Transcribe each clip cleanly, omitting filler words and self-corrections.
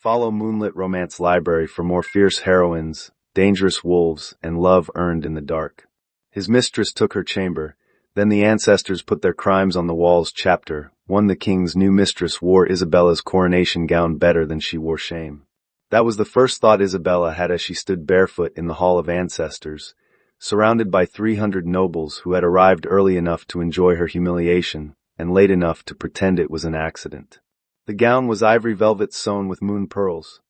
Follow Moonlit Romance Library for more fierce heroines, dangerous wolves, and love earned in the dark. His mistress took her chamber. Then the ancestors put their crimes on the walls. Chapter 1. The king's new mistress wore Isabella's coronation gown better than she wore shame. That was the first thought Isabella had as she stood barefoot in the hall of ancestors, surrounded by 300 nobles who had arrived early enough to enjoy her humiliation and late enough to pretend it was an accident. The gown was ivory velvet sewn with moon pearls.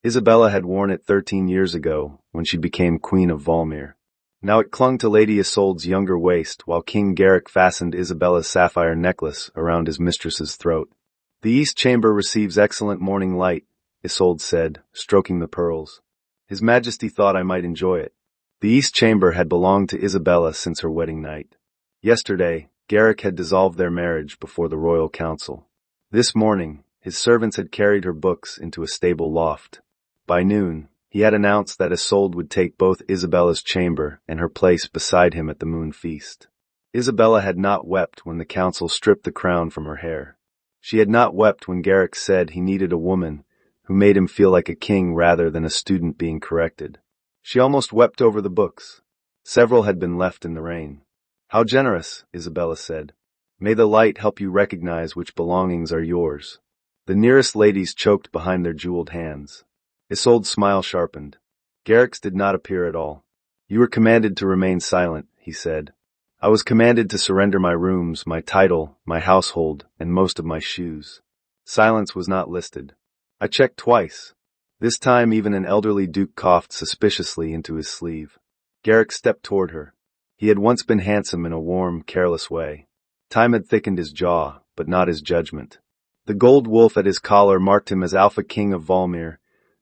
Isabella had worn it 13 years ago, when she became Queen of Valmir. Now it clung to Lady Isolde's younger waist, while King Garrick fastened Isabella's sapphire necklace around his mistress's throat. "The east chamber receives excellent morning light," Isolde said, stroking the pearls. "His Majesty thought I might enjoy it." The east chamber had belonged to Isabella since her wedding night. Yesterday, Garrick had dissolved their marriage before the royal council. This morning, his servants had carried her books into a stable loft. By noon, he had announced that Isolde would take both Isabella's chamber and her place beside him at the moon feast. Isabella had not wept when the council stripped the crown from her hair. She had not wept when Garrick said he needed a woman who made him feel like a king rather than a student being corrected. She almost wept over the books. Several had been left in the rain. "How generous," Isabella said. "May the light help you recognize which belongings are yours." The nearest ladies choked behind their jeweled hands. Isolde's smile sharpened. Garrick's did not appear at all. "You were commanded to remain silent," he said. "I was commanded to surrender my rooms, my title, my household, and most of my shoes." Silence was not listed. "I checked twice." This time even an elderly duke coughed suspiciously into his sleeve. Garrick stepped toward her. He had once been handsome in a warm, careless way. Time had thickened his jaw, but not his judgment. The gold wolf at his collar marked him as Alpha King of Valmir,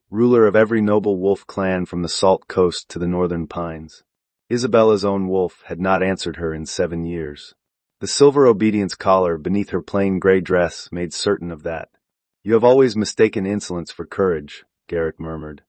ruler of every noble wolf clan from the Salt Coast to the Northern Pines. Isabella's own wolf had not answered her in 7 years. The silver obedience collar beneath her plain gray dress made certain of that. "You have always mistaken insolence for courage," Garrick murmured.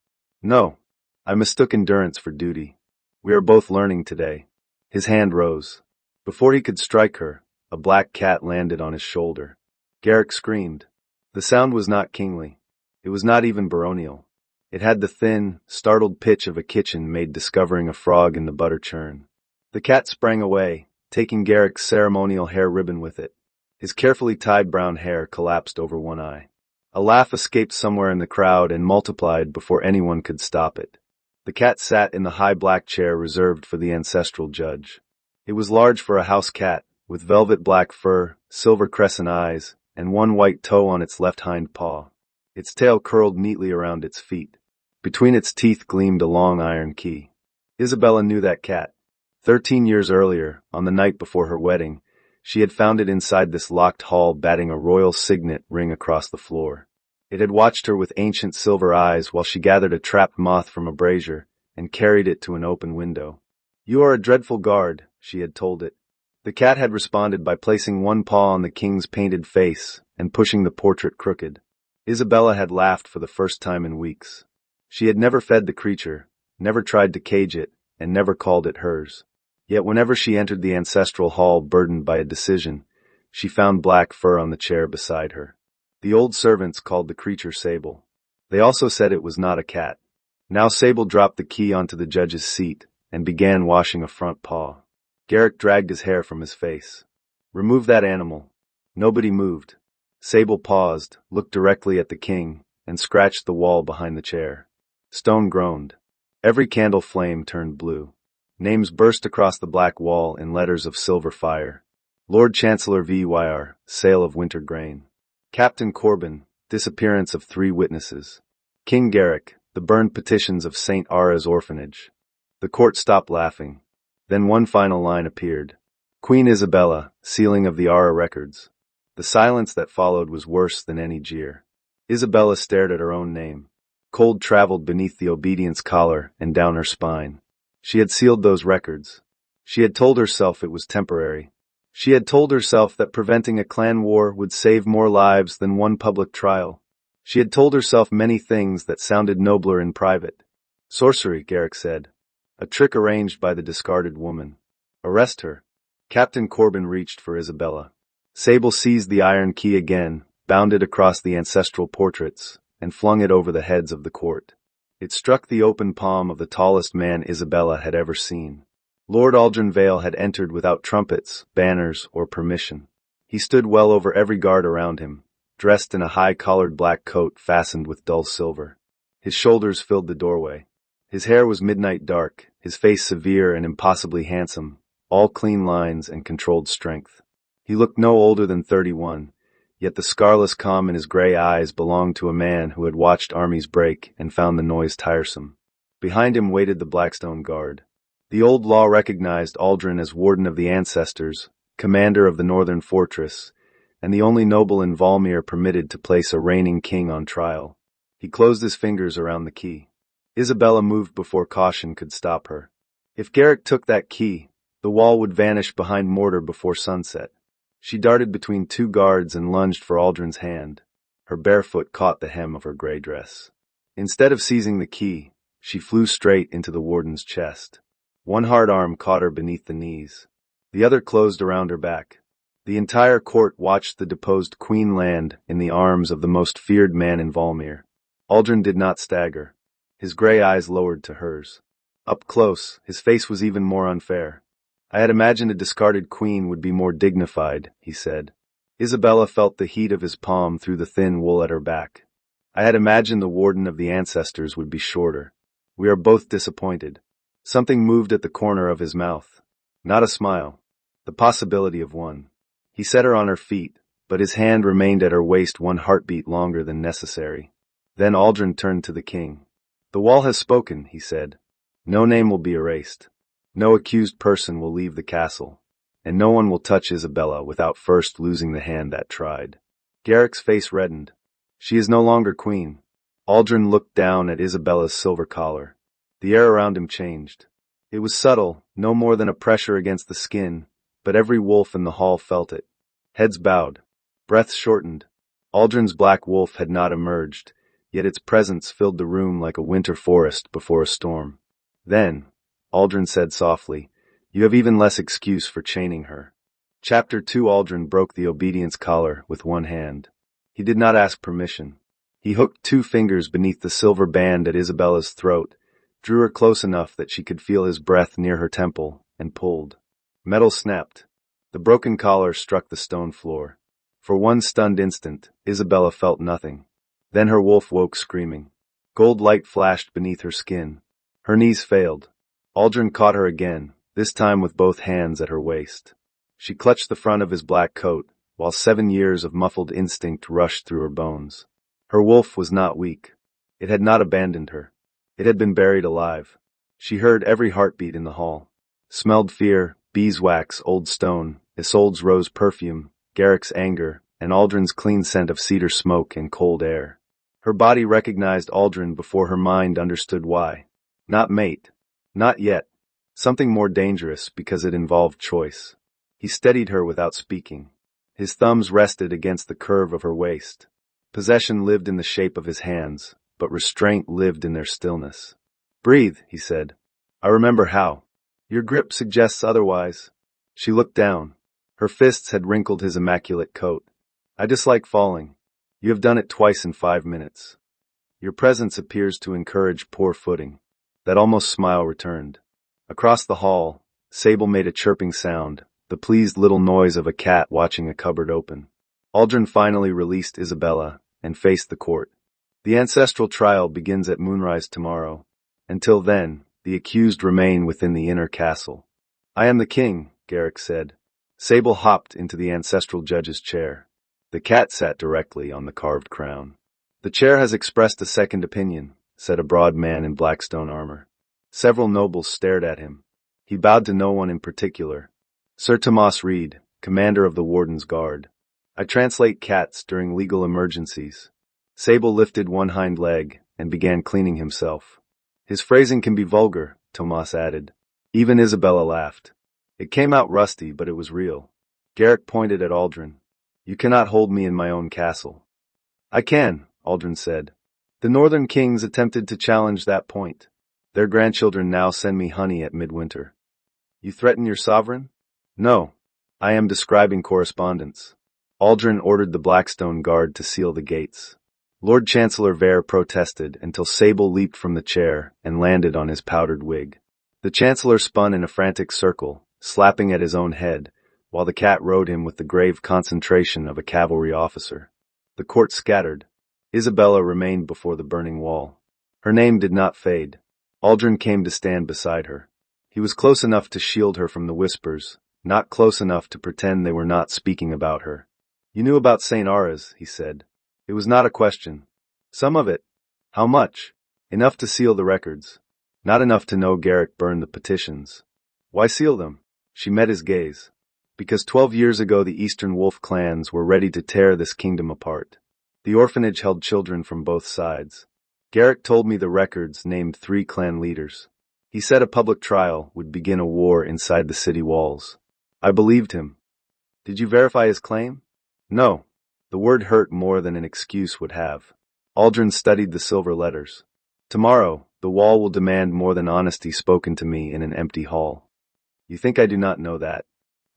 "No, I mistook endurance for duty. We are both learning today." His hand rose. Before he could strike her, a black cat landed on his shoulder. Garrick screamed. The sound was not kingly. It was not even baronial. It had the thin, startled pitch of a kitchen maid discovering a frog in the butter churn. The cat sprang away, taking Garrick's ceremonial hair ribbon with it. His carefully tied brown hair collapsed over one eye. A laugh escaped somewhere in the crowd and multiplied before anyone could stop it. The cat sat in the high black chair reserved for the ancestral judge. It was large for a house cat, with velvet black fur, silver crescent eyes, and one white toe on its left hind paw. Its tail curled neatly around its feet. Between its teeth gleamed a long iron key. Isabella knew that cat. 13 years earlier, on the night before her wedding, she had found it inside this locked hall batting a royal signet ring across the floor. It had watched her with ancient silver eyes while she gathered a trapped moth from a brazier and carried it to an open window. "You are a dreadful guard," she had told it. The cat had responded by placing one paw on the king's painted face and pushing the portrait crooked. Isabella had laughed for the first time in weeks. She had never fed the creature, never tried to cage it, and never called it hers. Yet whenever she entered the ancestral hall burdened by a decision, she found black fur on the chair beside her. The old servants called the creature Sable. They also said it was not a cat. Now Sable dropped the key onto the judge's seat and began washing a front paw. Garrick dragged his hair from his face. "Remove that animal." Nobody moved. Sable paused, looked directly at the king, and scratched the wall behind the chair. Stone groaned. Every candle flame turned blue. Names burst across the black wall in letters of silver fire. Lord Chancellor Vyr, sale of winter grain. Captain Corbin, disappearance of 3 witnesses. King Garrick, the burned petitions of St. Ara's orphanage. The court stopped laughing. Then one final line appeared. Queen Isabella, sealing of the Ara records. The silence that followed was worse than any jeer. Isabella stared at her own name. Cold traveled beneath the obedience collar and down her spine. She had sealed those records. She had told herself it was temporary. She had told herself that preventing a clan war would save more lives than one public trial. She had told herself many things that sounded nobler in private. "Sorcery," Garrick said. "A trick arranged by the discarded woman. Arrest her." Captain Corbin reached for Isabella. Sable seized the iron key again, bound it across the ancestral portraits, and flung it over the heads of the court. It struck the open palm of the tallest man Isabella had ever seen. Lord Aldrin Vale had entered without trumpets, banners, or permission. He stood well over every guard around him, dressed in a high-collared black coat fastened with dull silver. His shoulders filled the doorway. His hair was midnight dark, his face severe and impossibly handsome, all clean lines and controlled strength. He looked no older than 31, yet the scarless calm in his gray eyes belonged to a man who had watched armies break and found the noise tiresome. Behind him waited the Blackstone Guard. The old law recognized Aldrin as warden of the Ancestors, commander of the northern fortress, and the only noble in Valmir permitted to place a reigning king on trial. He closed his fingers around the key. Isabella moved before caution could stop her. If Garrick took that key, the wall would vanish behind mortar before sunset. She darted between two guards and lunged for Aldrin's hand. Her bare foot caught the hem of her gray dress. Instead of seizing the key, she flew straight into the warden's chest. One hard arm caught her beneath the knees. The other closed around her back. The entire court watched the deposed queen land in the arms of the most feared man in Valmir. Aldrin did not stagger. His gray eyes lowered to hers. Up close, his face was even more unfair. I had imagined a discarded queen would be more dignified, he said. Isabella felt the heat of his palm through the thin wool at her back. I had imagined the warden of the Ancestors would be shorter. We are both disappointed. Something moved at the corner of his mouth. Not a smile. The possibility of one. He set her on her feet, but his hand remained at her waist one heartbeat longer than necessary. Then Aldrin turned to the king. The wall has spoken, he said. No name will be erased. No accused person will leave the castle. And no one will touch Isabella without first losing the hand that tried. Garrick's face reddened. She is no longer queen. Aldrin looked down at Isabella's silver collar. The air around him changed. It was subtle, no more than a pressure against the skin, but every wolf in the hall felt it. Heads bowed. Breaths shortened. Aldrin's black wolf had not emerged, yet its presence filled the room like a winter forest before a storm. Then, Aldrin said softly, "You have even less excuse for chaining her." Chapter 2. Aldrin broke the obedience collar with one hand. He did not ask permission. He hooked 2 fingers beneath the silver band at Isabella's throat, drew her close enough that she could feel his breath near her temple, and pulled. Metal snapped. The broken collar struck the stone floor. For one stunned instant, Isabella felt nothing. Then her wolf woke screaming. Gold light flashed beneath her skin. Her knees failed. Aldrin caught her again, this time with both hands at her waist. She clutched the front of his black coat, while 7 years of muffled instinct rushed through her bones. Her wolf was not weak. It had not abandoned her. It had been buried alive. She heard every heartbeat in the hall. Smelled fear, beeswax, old stone, Isolde's rose perfume, Garrick's anger, and Aldrin's clean scent of cedar smoke and cold air. Her body recognized Aldrin before her mind understood why. Not mate. Not yet. Something more dangerous because it involved choice. He steadied her without speaking. His thumbs rested against the curve of her waist. Possession lived in the shape of his hands, but restraint lived in their stillness. "Breathe," he said. "I remember how. Your grip suggests otherwise." She looked down. Her fists had wrinkled his immaculate coat. "I dislike falling. You have done it twice in 5 minutes. Your presence appears to encourage poor footing." That almost smile returned. Across the hall, Sable made a chirping sound, the pleased little noise of a cat watching a cupboard open. Aldrin finally released Isabella and faced the court. The ancestral trial begins at moonrise tomorrow. Until then, the accused remain within the inner castle. "I am the king," Garrick said. Sable hopped into the ancestral judge's chair. The cat sat directly on the carved crown. "The chair has expressed a second opinion," said a broad man in black stone armor. Several nobles stared at him. He bowed to no one in particular. "Sir Tomas Reed, commander of the Warden's Guard. I translate cats during legal emergencies." Sable lifted one hind leg and began cleaning himself. "His phrasing can be vulgar," Tomas added. Even Isabella laughed. It came out rusty, but it was real. Garrick pointed at Aldrin. "You cannot hold me in my own castle." "I can," Aldrin said. "The Northern Kings attempted to challenge that point. Their grandchildren now send me honey at midwinter." "You threaten your sovereign?" "No. I am describing correspondence." Aldrin ordered the Blackstone Guard to seal the gates. Lord Chancellor Vere protested until Sable leaped from the chair and landed on his powdered wig. The Chancellor spun in a frantic circle, slapping at his own head, while the cat rode him with the grave concentration of a cavalry officer. The court scattered. Isabella remained before the burning wall. Her name did not fade. Aldrin came to stand beside her. He was close enough to shield her from the whispers, not close enough to pretend they were not speaking about her. "You knew about St. Aras," he said. It was not a question. "Some of it." "How much?" "Enough to seal the records. Not enough to know Garrick burned the petitions." "Why seal them?" She met his gaze. "Because 12 years ago the Eastern Wolf clans were ready to tear this kingdom apart. The orphanage held children from both sides. Garrick told me the records named 3 clan leaders. He said a public trial would begin a war inside the city walls. I believed him." "Did you verify his claim?" "No." The word hurt more than an excuse would have. Aldrin studied the silver letters. "Tomorrow, the wall will demand more than honesty spoken to me in an empty hall." "You think I do not know that?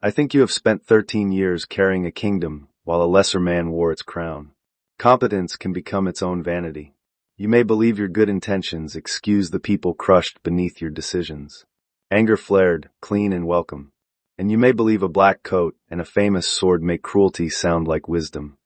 I think you have spent 13 years carrying a kingdom while a lesser man wore its crown. Competence can become its own vanity. You may believe your good intentions excuse the people crushed beneath your decisions. Anger flared, clean and welcome. And you may believe a black coat and a famous sword make cruelty sound like wisdom."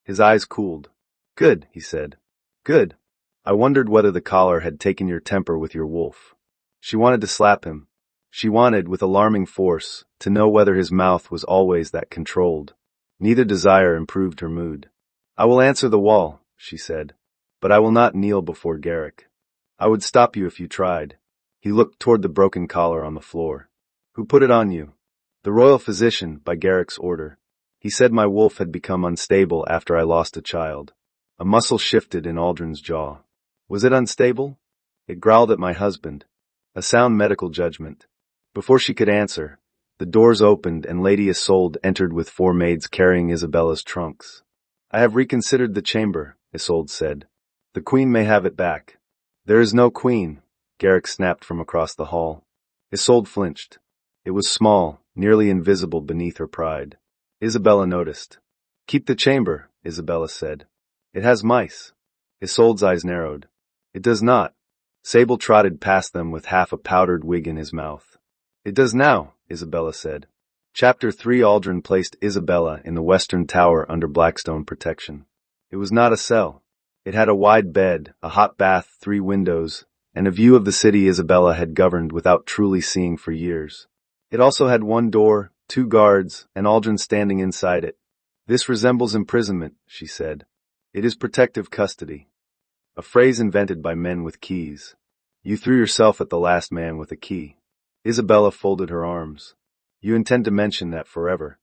His eyes cooled. "Good," he said. "Good. I wondered whether the collar had taken your temper with your wolf." She wanted to slap him. She wanted, with alarming force, to know whether his mouth was always that controlled. Neither desire improved her mood. "I will answer the wall," she said. "But I will not kneel before Garrick. I would stop you if you tried." He looked toward the broken collar on the floor. "Who put it on you?" "The royal physician, by Garrick's order. He said my wolf had become unstable after I lost a child." A muscle shifted in Aldrin's jaw. "Was it unstable?" "It growled at my husband." A sound medical judgment. Before she could answer, the doors opened and Lady Isolde entered with 4 maids carrying Isabella's trunks. "I have reconsidered the chamber," Isolde said. "The queen may have it back." "There is no queen," Garrick snapped from across the hall. Isolde flinched. It was small, nearly invisible beneath her pride. Isabella noticed. "Keep the chamber," Isabella said. "It has mice." Isolde's eyes narrowed. "It does not." Sable trotted past them with half a powdered wig in his mouth. "It does now," Isabella said. Chapter 3. Aldrin placed Isabella in the western tower under Blackstone protection. It was not a cell. It had a wide bed, a hot bath, 3 windows, and a view of the city Isabella had governed without truly seeing for years. It also had 1 door, 2 guards, and Aldrin standing inside it. "This resembles imprisonment," she said. "It is protective custody." A phrase invented by men with keys. You threw yourself at the last man with a key. Isabella folded her arms. "You intend to mention that forever."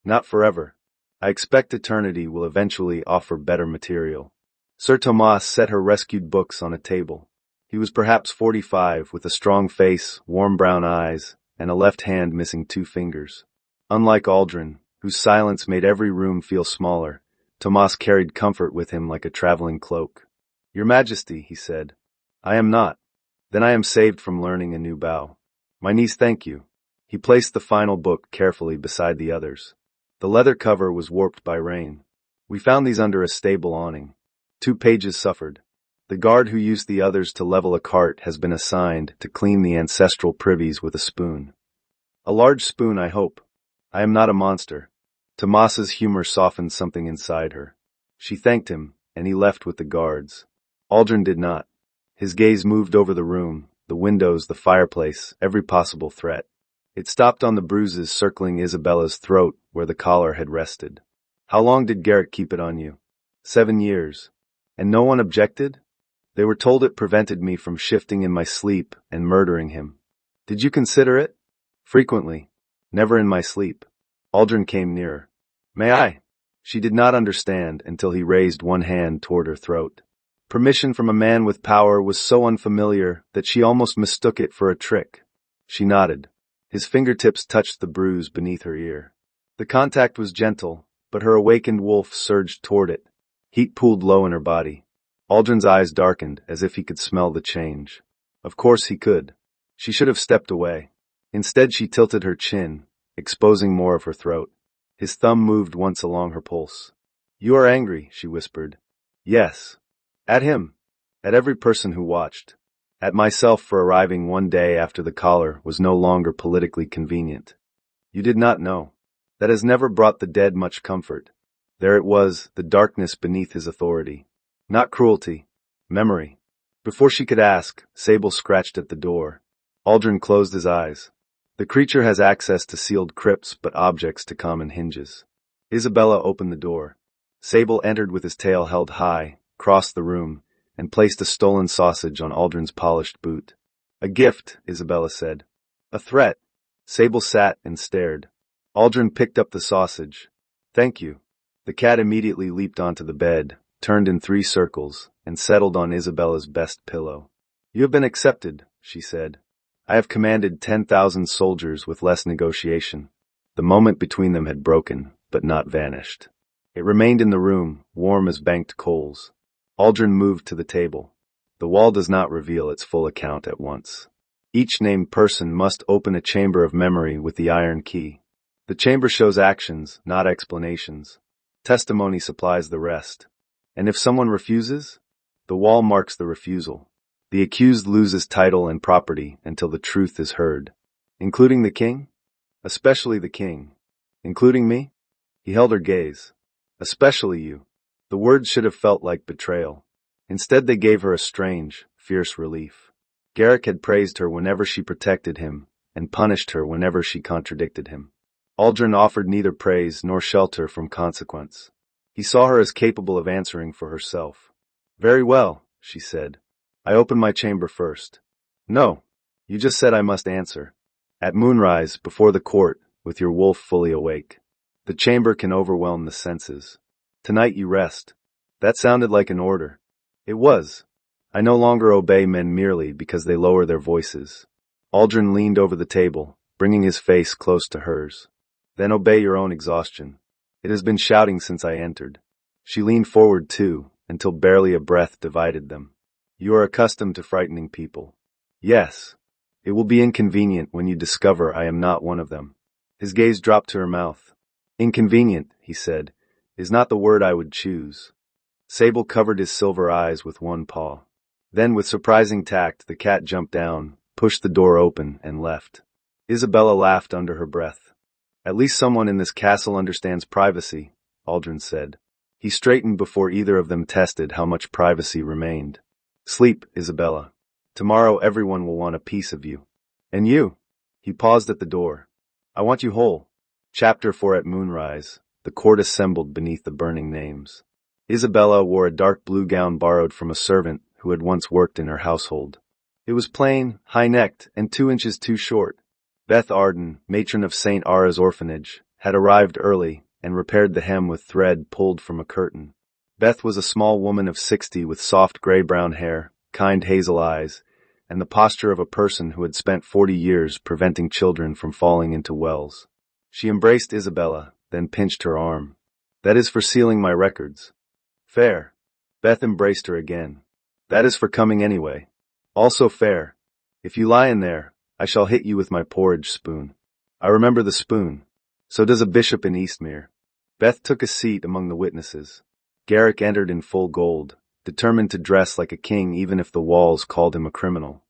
"Not forever. I expect eternity will eventually offer better material." Sir Tomas set her rescued books on a table. He was perhaps 45, with a strong face, warm brown eyes, and a left hand missing 2 fingers. Unlike Aldrin, whose silence made every room feel smaller, Tomas carried comfort with him like a traveling cloak. "Your Majesty," he said. "I am not." "Then I am saved from learning a new bow." "My niece, thank you." He placed the final book carefully beside the others. The leather cover was warped by rain. "We found these under a stable awning." 2 pages suffered. "The guard who used the others to level a cart has been assigned to clean the ancestral privies with a spoon." "A large spoon, I hope. I am not a monster." Tomas's humor softened something inside her. She thanked him, and he left with the guards. Aldrin did not. His gaze moved over the room, the windows, the fireplace, every possible threat. It stopped on the bruises circling Isabella's throat where the collar had rested. "How long did Garrick keep it on you?" 7 years. "And no one objected?" "They were told it prevented me from shifting in my sleep and murdering him." "Did you consider it?" "Frequently. Never in my sleep." Aldrin came nearer. "May I?" She did not understand until he raised one hand toward her throat. Permission from a man with power was so unfamiliar that she almost mistook it for a trick. She nodded. His fingertips touched the bruise beneath her ear. The contact was gentle, but her awakened wolf surged toward it. Heat pooled low in her body. Aldrin's eyes darkened as if he could smell the change. Of course he could. She should have stepped away. Instead she tilted her chin, exposing more of her throat. His thumb moved once along her pulse. "You are angry," she whispered. Yes. At him. At every person who watched. At myself for arriving one day after the collar was no longer politically convenient. You did not know. That has never brought the dead much comfort. There it was, the darkness beneath his authority. Not cruelty. Memory. Before she could ask, Sable scratched at the door. Aldrin closed his eyes. The creature has access to sealed crypts but objects to common hinges. Isabella opened the door. Sable entered with his tail held high, crossed the room, and placed a stolen sausage on Aldrin's polished boot. A gift, Isabella said. A threat. Sable sat and stared. Aldrin picked up the sausage. Thank you. The cat immediately leaped onto the bed, turned in 3 circles, and settled on Isabella's best pillow. You have been accepted, she said. I have commanded 10,000 soldiers with less negotiation. The moment between them had broken, but not vanished. It remained in the room, warm as banked coals. Aldrin moved to the table. The wall does not reveal its full account at once. Each named person must open a chamber of memory with the iron key. The chamber shows actions, not explanations. Testimony supplies the rest. And if someone refuses, the wall marks the refusal. The accused loses title and property until the truth is heard. Including the king? Especially the king. Including me? He held her gaze. Especially you. The words should have felt like betrayal. Instead they gave her a strange, fierce relief. Garrick had praised her whenever she protected him, and punished her whenever she contradicted him. Aldrin offered neither praise nor shelter from consequence. He saw her as capable of answering for herself. Very well, she said. I open my chamber first. No, you just said I must answer. At moonrise, before the court, with your wolf fully awake. The chamber can overwhelm the senses. Tonight you rest. That sounded like an order. It was. I no longer obey men merely because they lower their voices. Aldrin leaned over the table, bringing his face close to hers. Then obey your own exhaustion. It has been shouting since I entered. She leaned forward too, until barely a breath divided them. You are accustomed to frightening people. Yes. It will be inconvenient when you discover I am not one of them. His gaze dropped to her mouth. Inconvenient, he said, is not the word I would choose. Sable covered his silver eyes with one paw. Then, with surprising tact, the cat jumped down, pushed the door open, and left. Isabella laughed under her breath. At least someone in this castle understands privacy, Aldrin said. He straightened before either of them tested how much privacy remained. Sleep, Isabella. Tomorrow everyone will want a piece of you. And you? He paused at the door. I want you whole. Chapter 4. At moonrise, the court assembled beneath the burning names. Isabella wore a dark blue gown borrowed from a servant who had once worked in her household. It was plain, high-necked, and 2 inches too short. Beth Arden, matron of St. Ara's orphanage, had arrived early and repaired the hem with thread pulled from a curtain. Beth was a small woman of 60 with soft gray-brown hair, kind hazel eyes, and the posture of a person who had spent 40 years preventing children from falling into wells. She embraced Isabella, then pinched her arm. That is for sealing my records. Fair. Beth embraced her again. That is for coming anyway. Also fair. If you lie in there, I shall hit you with my porridge spoon. I remember the spoon. So does a bishop in Eastmere. Beth took a seat among the witnesses. Garrick entered in full gold, determined to dress like a king even if the walls called him a criminal.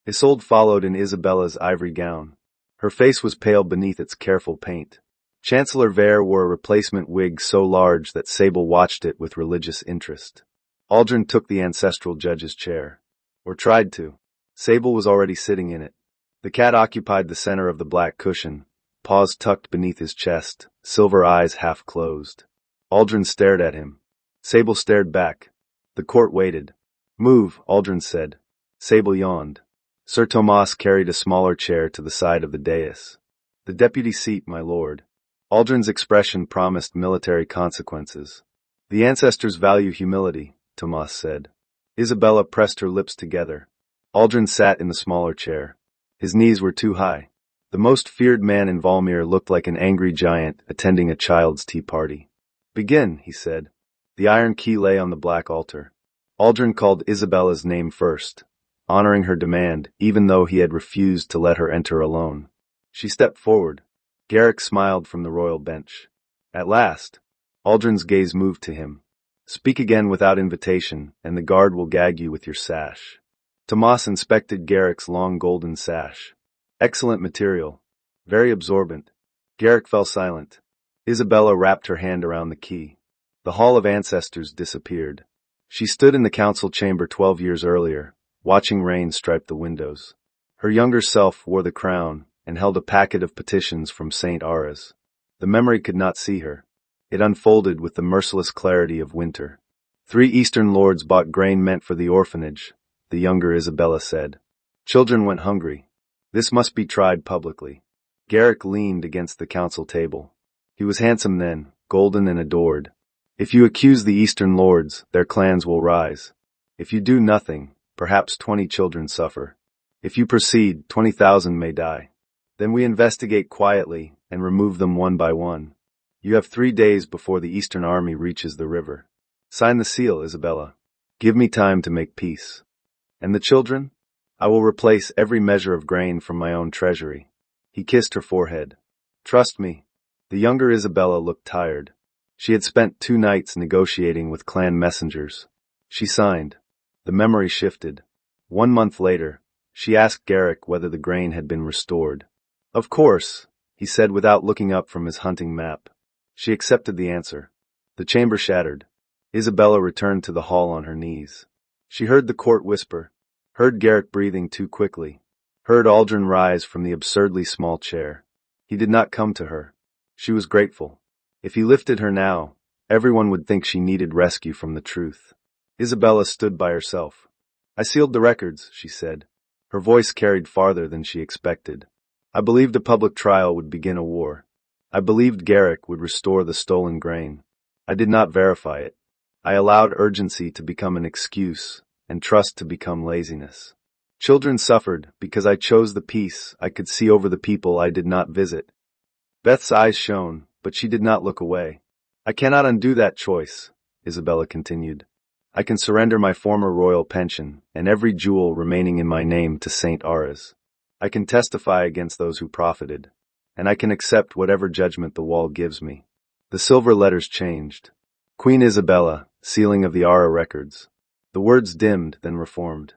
Isolde followed in Isabella's ivory gown. Her face was pale beneath its careful paint. Chancellor Vere wore a replacement wig so large that Sable watched it with religious interest. Aldrin took the ancestral judge's chair. Or tried to. Sable was already sitting in it. The cat occupied the center of the black cushion, paws tucked beneath his chest, silver eyes half closed. Aldrin stared at him. Sable stared back. The court waited. Move, Aldrin said. Sable yawned. Sir Tomas carried a smaller chair to the side of the dais. The deputy seat, my lord. Aldrin's expression promised military consequences. The ancestors value humility, Tomas said. Isabella pressed her lips together. Aldrin sat in the smaller chair. His knees were too high. The most feared man in Valmir looked like an angry giant attending a child's tea party. Begin, he said. The iron key lay on the black altar. Aldrin called Isabella's name first, honoring her demand even though he had refused to let her enter alone. She stepped forward. Garrick smiled from the royal bench. At last, Aldrin's gaze moved to him. Speak again without invitation, and the guard will gag you with your sash. Tomas inspected Garrick's long golden sash. Excellent material. Very absorbent. Garrick fell silent. Isabella wrapped her hand around the key. The Hall of Ancestors disappeared. She stood in the council chamber 12 years earlier, watching rain stripe the windows. Her younger self wore the crown and held a packet of petitions from St. Aras. The memory could not see her. It unfolded with the merciless clarity of winter. 3 Eastern lords bought grain meant for the orphanage, the younger Isabella said. Children went hungry. This must be tried publicly. Garrick leaned against the council table. He was handsome then, golden and adored. If you accuse the Eastern lords, their clans will rise. If you do nothing, perhaps 20 children suffer. If you proceed, 20,000 may die. Then we investigate quietly and remove them one by one. You have 3 days before the Eastern army reaches the river. Sign the seal, Isabella. Give me time to make peace. And the children? I will replace every measure of grain from my own treasury. He kissed her forehead. Trust me. The younger Isabella looked tired. She had spent 2 nights negotiating with clan messengers. She signed. The memory shifted. 1 month later, she asked Garrick whether the grain had been restored. Of course, he said without looking up from his hunting map. She accepted the answer. The chamber shattered. Isabella returned to the hall on her knees. She heard the court whisper, heard Garrick breathing too quickly, heard Aldrin rise from the absurdly small chair. He did not come to her. She was grateful. If he lifted her now, everyone would think she needed rescue from the truth. Isabella stood by herself. I sealed the records, she said. Her voice carried farther than she expected. I believed a public trial would begin a war. I believed Garrick would restore the stolen grain. I did not verify it. I allowed urgency to become an excuse, and trust to become laziness. Children suffered because I chose the peace I could see over the people I did not visit. Beth's eyes shone, but she did not look away. I cannot undo that choice, Isabella continued. I can surrender my former royal pension and every jewel remaining in my name to St. Aras. I can testify against those who profited, and I can accept whatever judgment the wall gives me. The silver letters changed. Queen Isabella, sealing of the Ara records. The words dimmed, then reformed.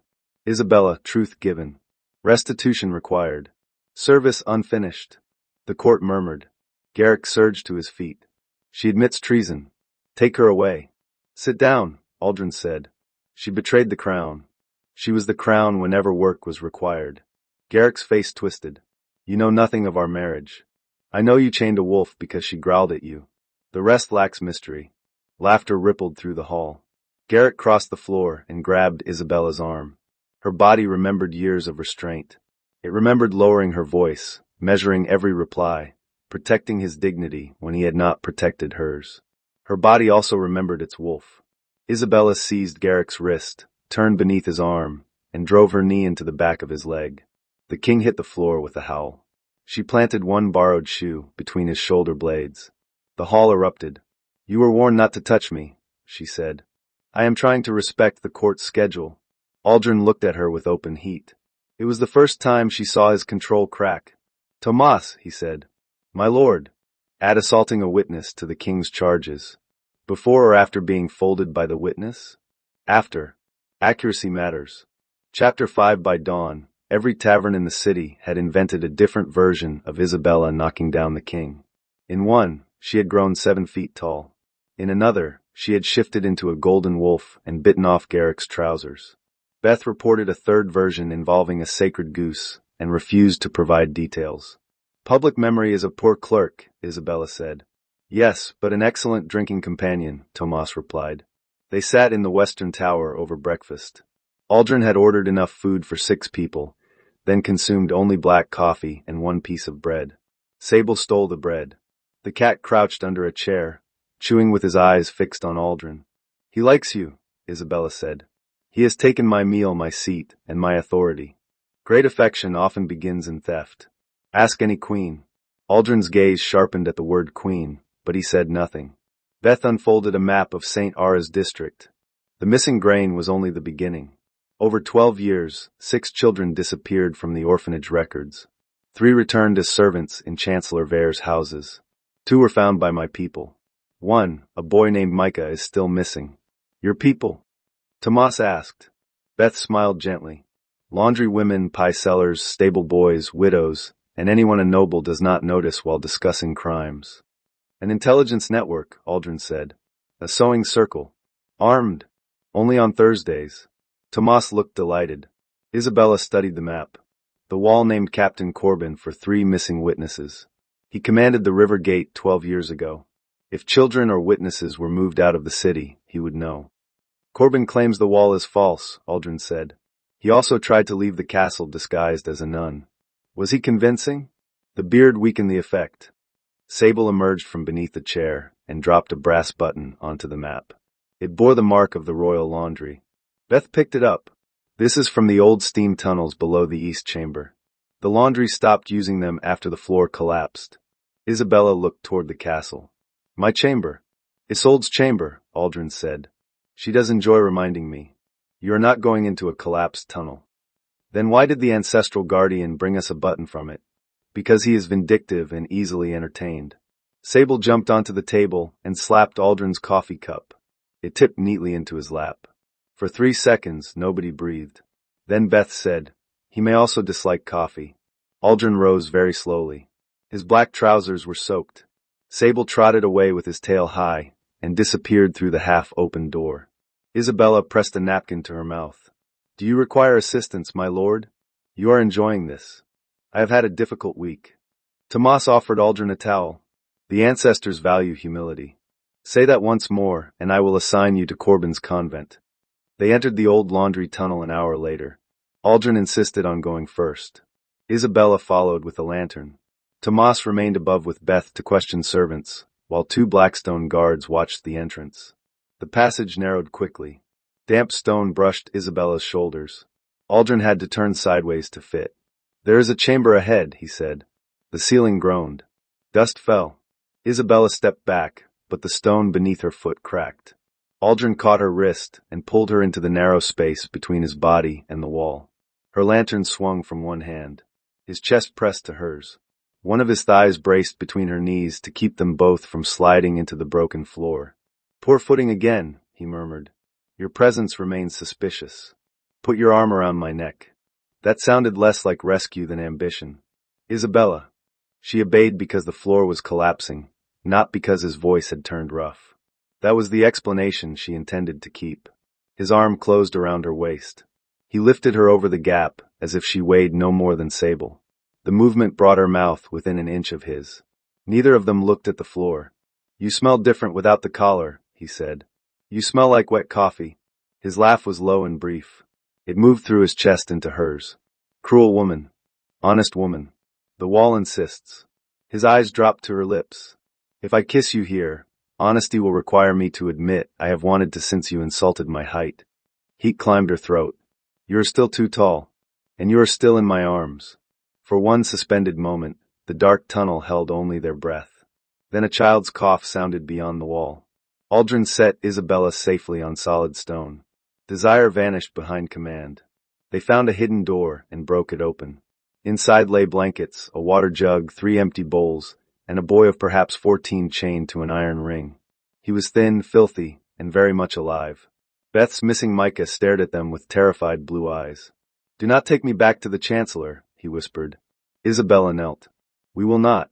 Isabella, truth given. Restitution required. Service unfinished. The court murmured. Garrick surged to his feet. She admits treason. Take her away. Sit down, Aldrin said. She betrayed the crown. She was the crown whenever work was required. Garrick's face twisted. You know nothing of our marriage. I know you chained a wolf because she growled at you. The rest lacks mystery. Laughter rippled through the hall. Garrick crossed the floor and grabbed Isabella's arm. Her body remembered years of restraint. It remembered lowering her voice, measuring every reply, protecting his dignity when he had not protected hers. Her body also remembered its wolf. Isabella seized Garrick's wrist, turned beneath his arm, and drove her knee into the back of his leg. The king hit the floor with a howl. She planted one borrowed shoe between his shoulder blades. The hall erupted. You were warned not to touch me, she said. I am trying to respect the court's schedule. Aldrin looked at her with open heat. It was the first time she saw his control crack. Tomas, he said. My lord. Add assaulting a witness to the king's charges. Before or after being folded by the witness? After. Accuracy matters. Chapter 5. By dawn, every tavern in the city had invented a different version of Isabella knocking down the king. In one, she had grown 7 feet tall. In another, she had shifted into a golden wolf and bitten off Garrick's trousers. Beth reported a third version involving a sacred goose and refused to provide details. Public memory is a poor clerk, Isabella said. Yes, but an excellent drinking companion, Tomas replied. They sat in the western tower over breakfast. Aldrin had ordered enough food for 6 people, then consumed only black coffee and 1 piece of bread. Sable stole the bread. The cat crouched under a chair, chewing with his eyes fixed on Aldrin. He likes you, Isabella said. He has taken my meal, my seat, and my authority. Great affection often begins in theft. Ask any queen. Aldrin's gaze sharpened at the word queen, but he said nothing. Beth unfolded a map of St. Aras district. The missing grain was only the beginning. Over 12 years, 6 children disappeared from the orphanage records. 3 returned as servants in Chancellor Vare's houses. 2 were found by my people. 1. A boy named Micah is still missing. Your people? Tomas asked. Beth smiled gently. Laundry women, pie sellers, stable boys, widows, and anyone a noble does not notice while discussing crimes. An intelligence network, Aldrin said. A sewing circle. Armed. Only on Thursdays. Tomas looked delighted. Isabella studied the map. The wall named Captain Corbin for 3 missing witnesses. He commanded the river gate 12 years ago. If children or witnesses were moved out of the city, he would know. Corbin claims the wall is false, Aldrin said. He also tried to leave the castle disguised as a nun. Was he convincing? The beard weakened the effect. Sable emerged from beneath the chair and dropped a brass button onto the map. It bore the mark of the royal laundry. Beth picked it up. This is from the old steam tunnels below the east chamber. The laundry stopped using them after the floor collapsed. Isabella looked toward the castle. My chamber. Isolde's chamber, Aldrin said. She does enjoy reminding me. You are not going into a collapsed tunnel. Then why did the ancestral guardian bring us a button from it? Because he is vindictive and easily entertained. Sable jumped onto the table and slapped Aldrin's coffee cup. It tipped neatly into his lap. For 3 seconds, nobody breathed. Then Beth said, he may also dislike coffee. Aldrin rose very slowly. His black trousers were soaked. Sable trotted away with his tail high and disappeared through the half-open door. Isabella pressed a napkin to her mouth. Do you require assistance, my lord? You are enjoying this. I have had a difficult week. Tomas offered Aldrin a towel. The ancestors value humility. Say that once more, and I will assign you to Corbin's convent. They entered the old laundry tunnel an hour later. Aldrin insisted on going first. Isabella followed with a lantern. Tomas remained above with Beth to question servants, while 2 Blackstone guards watched the entrance. The passage narrowed quickly. Damp stone brushed Isabella's shoulders. Aldrin had to turn sideways to fit. There is a chamber ahead, he said. The ceiling groaned. Dust fell. Isabella stepped back, but the stone beneath her foot cracked. Aldrin caught her wrist and pulled her into the narrow space between his body and the wall. Her lantern swung from one hand. His chest pressed to hers. One of his thighs braced between her knees to keep them both from sliding into the broken floor. Poor footing again, he murmured. Your presence remains suspicious. Put your arm around my neck. That sounded less like rescue than ambition. Isabella. She obeyed because the floor was collapsing, not because his voice had turned rough. That was the explanation she intended to keep. His arm closed around her waist. He lifted her over the gap as if she weighed no more than Sable. The movement brought her mouth within an inch of his. Neither of them looked at the floor. You smell different without the collar, he said. You smell like wet coffee. His laugh was low and brief. It moved through his chest into hers. Cruel woman. Honest woman. The wall insists. His eyes dropped to her lips. If I kiss you here, honesty will require me to admit I have wanted to since you insulted my height. Heat climbed her throat. You are still too tall. And you are still in my arms. For one suspended moment, the dark tunnel held only their breath. Then a child's cough sounded beyond the wall. Aldrin set Isabella safely on solid stone. Desire vanished behind command. They found a hidden door and broke it open. Inside lay blankets, a water jug, 3 empty bowls, and a boy of perhaps 14 chained to an iron ring. He was thin, filthy, and very much alive. Beth's missing Micah stared at them with terrified blue eyes. Do not take me back to the Chancellor, he whispered. Isabella knelt. We will not.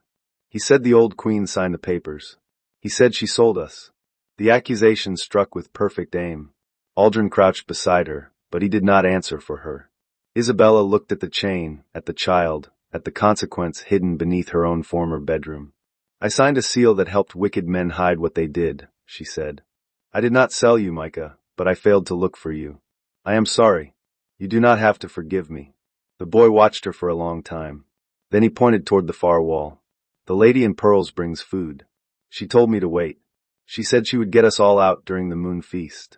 He said the old queen signed the papers. He said she sold us. The accusation struck with perfect aim. Aldrin crouched beside her, but he did not answer for her. Isabella looked at the chain, at the child, at the consequence hidden beneath her own former bedroom. I signed a seal that helped wicked men hide what they did, she said. I did not sell you, Micah, but I failed to look for you. I am sorry. You do not have to forgive me. The boy watched her for a long time. Then he pointed toward the far wall. The lady in pearls brings food. She told me to wait. She said she would get us all out during the moon feast.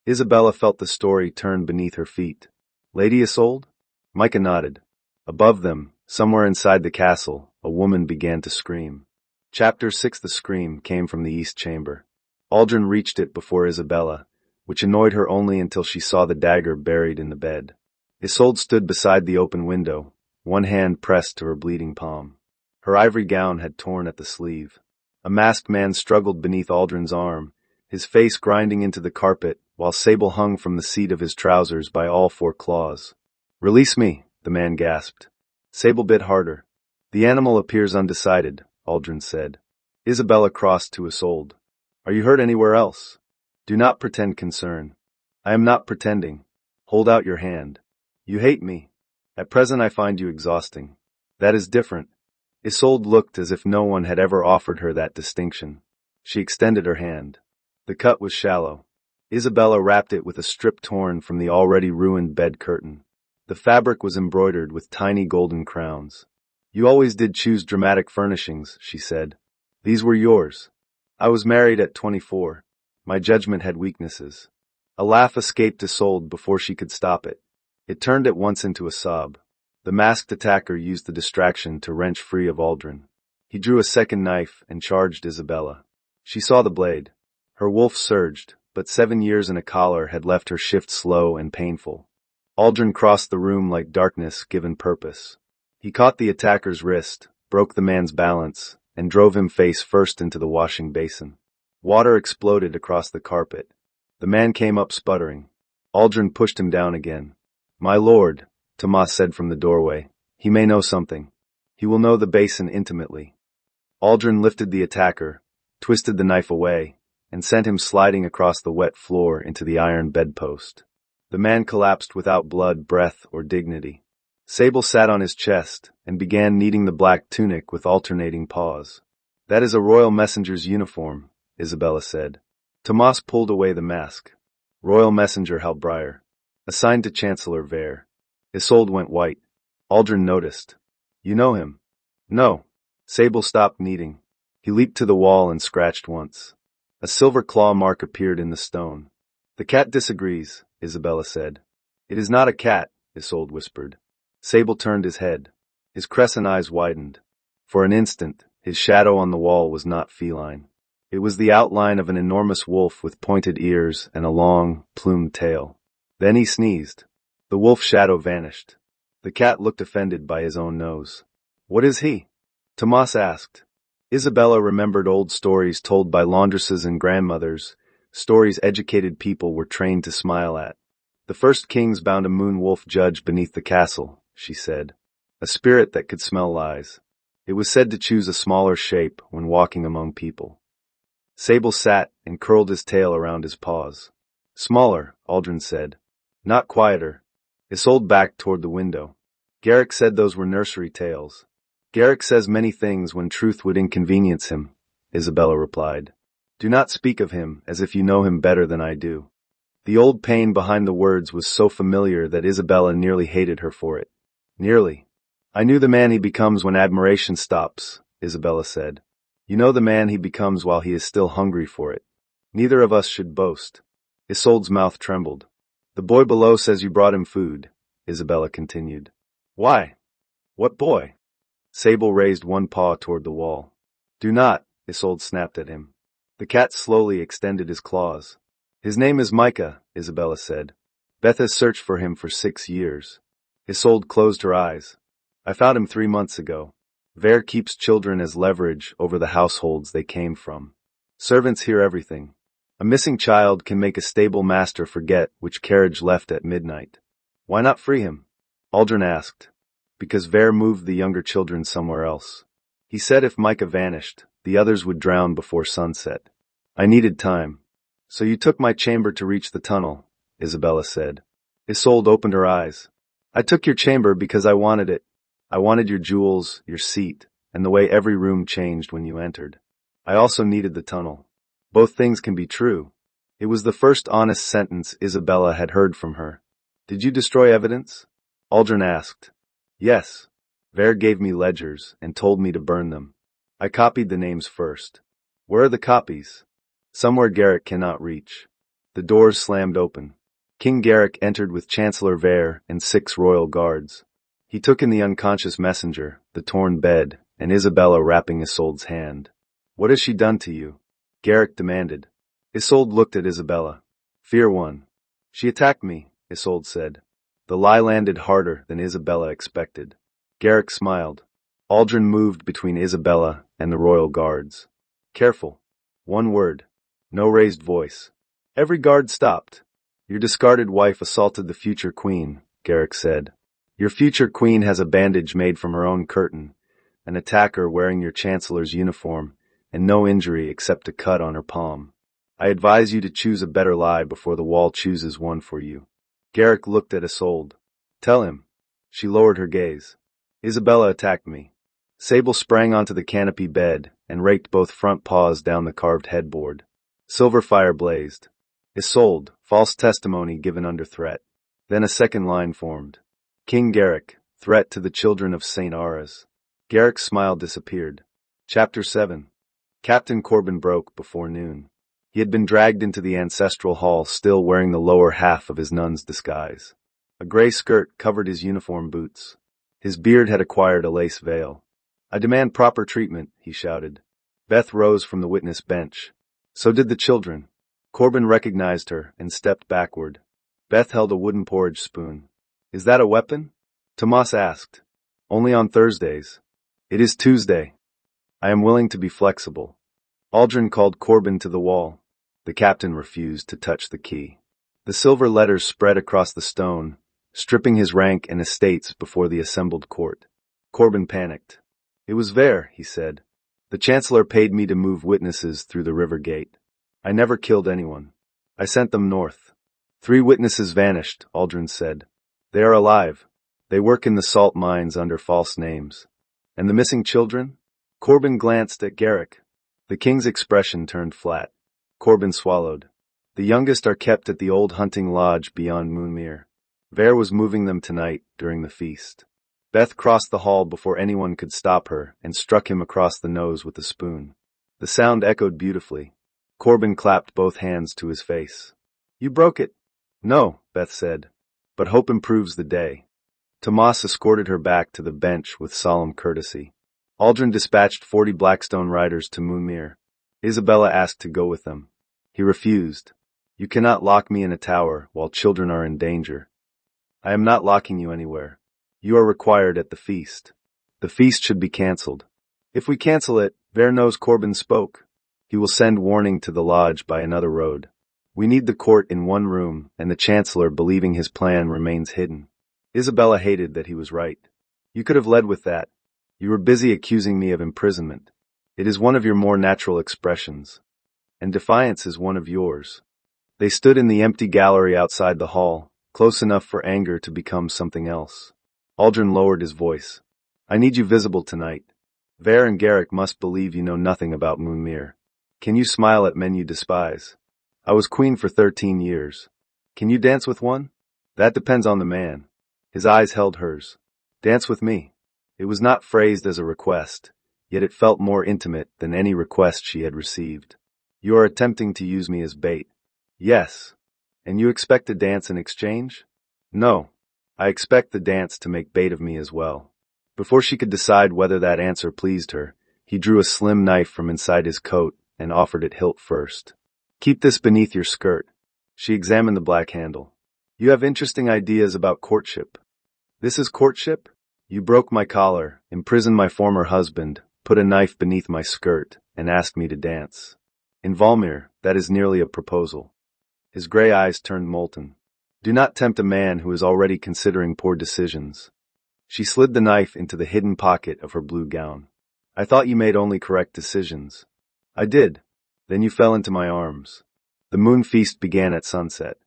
Isabella felt the story turn beneath her feet. Lady Isolde? Micah nodded. Above them, somewhere inside the castle, a woman began to scream. Chapter 6. The scream came from the east chamber. Aldrin reached it before Isabella, which annoyed her only until she saw the dagger buried in the bed. Isolde stood beside the open window, one hand pressed to her bleeding palm. Her ivory gown had torn at the sleeve. A masked man struggled beneath Aldrin's arm, his face grinding into the carpet, while Sable hung from the seat of his trousers by all four claws. "Release me," the man gasped. Sable bit harder. "The animal appears undecided," Aldrin said. Isabella crossed to Isolde. "Are you hurt anywhere else? Do not pretend concern." "I am not pretending. Hold out your hand." "You hate me. At present I find you exhausting." "That is different." Isolde looked as if no one had ever offered her that distinction. She extended her hand. The cut was shallow. Isabella wrapped it with a strip torn from the already ruined bed curtain. The fabric was embroidered with tiny golden crowns. "You always did choose dramatic furnishings," she said. "These were yours." "I was married at 24. My judgment had weaknesses." A laugh escaped Isolde before she could stop it. It turned at once into a sob. The masked attacker used the distraction to wrench free of Aldrin. He drew a second knife and charged Isabella. She saw the blade. Her wolf surged, but 7 years in a collar had left her shift slow and painful. Aldrin crossed the room like darkness given purpose. He caught the attacker's wrist, broke the man's balance, and drove him face first into the washing basin. Water exploded across the carpet. The man came up sputtering. Aldrin pushed him down again. "My lord," Tomas said from the doorway, "he may know something. He will know the basin intimately." Aldrin lifted the attacker, twisted the knife away, and sent him sliding across the wet floor into the iron bedpost. The man collapsed without blood, breath, or dignity. Sable sat on his chest and began kneading the black tunic with alternating paws. "That is a royal messenger's uniform," Isabella said. Tomas pulled away the mask. "Royal messenger Halbriar. Assigned to Chancellor Vere." Isolde went white. Aldrin noticed. "You know him?" "No." Sable stopped kneading. He leaped to the wall and scratched once. A silver claw mark appeared in the stone. "The cat disagrees," Isabella said. "It is not a cat," Isolde whispered. Sable turned his head. His crescent eyes widened. For an instant, his shadow on the wall was not feline. It was the outline of an enormous wolf with pointed ears and a long, plumed tail. Then he sneezed. The wolf shadow vanished. The cat looked offended by his own nose. "What is he?" Tomas asked. Isabella remembered old stories told by laundresses and grandmothers, stories educated people were trained to smile at. "The first kings bound a moon wolf judge beneath the castle," she said. "A spirit that could smell lies. It was said to choose a smaller shape when walking among people." Sable sat and curled his tail around his paws. "Smaller," Aldrin said. "Not quieter." Isolde backed toward the window. "Garrick said those were nursery tales." "Garrick says many things when truth would inconvenience him," Isabella replied. "Do not speak of him as if you know him better than I do." The old pain behind the words was so familiar that Isabella nearly hated her for it. "Nearly. I knew the man he becomes when admiration stops," Isabella said. "You know the man he becomes while he is still hungry for it. Neither of us should boast." Isolde's mouth trembled. "The boy below says you brought him food," Isabella continued. "Why? What boy?" Sable raised one paw toward the wall. "Do not," Isolde snapped at him. The cat slowly extended his claws. "His name is Micah," Isabella said. "Beth has searched for him for 6 years." Isolde closed her eyes. "I found him 3 months ago. Vere keeps children as leverage over the households they came from. Servants hear everything. A missing child can make a stable master forget which carriage left at midnight." "Why not free him?" Aldrin asked. "Because Vere moved the younger children somewhere else. He said if Micah vanished, the others would drown before sunset. I needed time." "So you took my chamber to reach the tunnel," Isabella said. Isolde opened her eyes. "I took your chamber because I wanted it. I wanted your jewels, your seat, and the way every room changed when you entered. I also needed the tunnel. Both things can be true." It was the first honest sentence Isabella had heard from her. "Did you destroy evidence?" Aldrin asked. "Yes. Vere gave me ledgers and told me to burn them. I copied the names first." "Where are the copies?" "Somewhere Garrick cannot reach." The doors slammed open. King Garrick entered with Chancellor Vere and 6 royal guards. He took in the unconscious messenger, the torn bed, and Isabella wrapping Isolde's hand. "What has she done to you?" Garrick demanded. Isolde looked at Isabella. "Fear one." "She attacked me," Isolde said. The lie landed harder than Isabella expected. Garrick smiled. Aldrin moved between Isabella and the royal guards. Careful. One word. No raised voice. Every guard stopped. Your discarded wife assaulted the future queen, Garrick said. Your future queen has a bandage made from her own curtain, an attacker wearing your chancellor's uniform, and no injury except a cut on her palm. I advise you to choose a better lie before the wall chooses one for you. Garrick looked at Isolde. Tell him. She lowered her gaze. Isabella attacked me. Sable sprang onto the canopy bed and raked both front paws down the carved headboard. Silver fire blazed. Isolde, false testimony given under threat. Then a second line formed. King Garrick, threat to the children of St. Aras. Garrick's smile disappeared. Chapter 7. Captain Corbin broke before noon. He had been dragged into the ancestral hall still wearing the lower half of his nun's disguise. A gray skirt covered his uniform boots. His beard had acquired a lace veil. I demand proper treatment, he shouted. Beth rose from the witness bench. So did the children. Corbin recognized her and stepped backward. Beth held a wooden porridge spoon. Is that a weapon? Tomas asked. Only on Thursdays. It is Tuesday. I am willing to be flexible. Aldrin called Corbin to the wall. The captain refused to touch the key. The silver letters spread across the stone, stripping his rank and estates before the assembled court. Corbin panicked. It was Vere, he said. The chancellor paid me to move witnesses through the river gate. I never killed anyone. I sent them north. 3 witnesses vanished, Aldrin said. They are alive. They work in the salt mines under false names. And the missing children? Corbin glanced at Garrick. The king's expression turned flat. Corbin swallowed. The youngest are kept at the old hunting lodge beyond Moonmere. Vere was moving them tonight during the feast. Beth crossed the hall before anyone could stop her and struck him across the nose with a spoon. The sound echoed beautifully. Corbin clapped both hands to his face. You broke it. No, Beth said. But hope improves the day. Tomas escorted her back to the bench with solemn courtesy. Aldrin dispatched 40 Blackstone riders to Moonmere. Isabella asked to go with them. He refused. You cannot lock me in a tower while children are in danger. I am not locking you anywhere. You are required at the feast. The feast should be cancelled. If we cancel it, Vere knows Corbin spoke. He will send warning to the lodge by another road. We need the court in one room, and the chancellor believing his plan remains hidden. Isabella hated that he was right. You could have led with that. You were busy accusing me of imprisonment. It is one of your more natural expressions. And defiance is one of yours. They stood in the empty gallery outside the hall, close enough for anger to become something else. Aldrin lowered his voice. I need you visible tonight. Vere and Garrick must believe you know nothing about Moonmere. Can you smile at men you despise? I was queen for 13 years. Can you dance with one? That depends on the man. His eyes held hers. Dance with me. It was not phrased as a request, yet it felt more intimate than any request she had received. You are attempting to use me as bait. Yes. And you expect to dance in exchange? No. I expect the dance to make bait of me as well. Before she could decide whether that answer pleased her, he drew a slim knife from inside his coat and offered it hilt first. Keep this beneath your skirt. She examined the black handle. You have interesting ideas about courtship. This is courtship? You broke my collar, imprisoned my former husband, put a knife beneath my skirt, and asked me to dance. In Valmir, that is nearly a proposal. His gray eyes turned molten. Do not tempt a man who is already considering poor decisions. She slid the knife into the hidden pocket of her blue gown. I thought you made only correct decisions. I did. Then you fell into my arms. The moon feast began at sunset.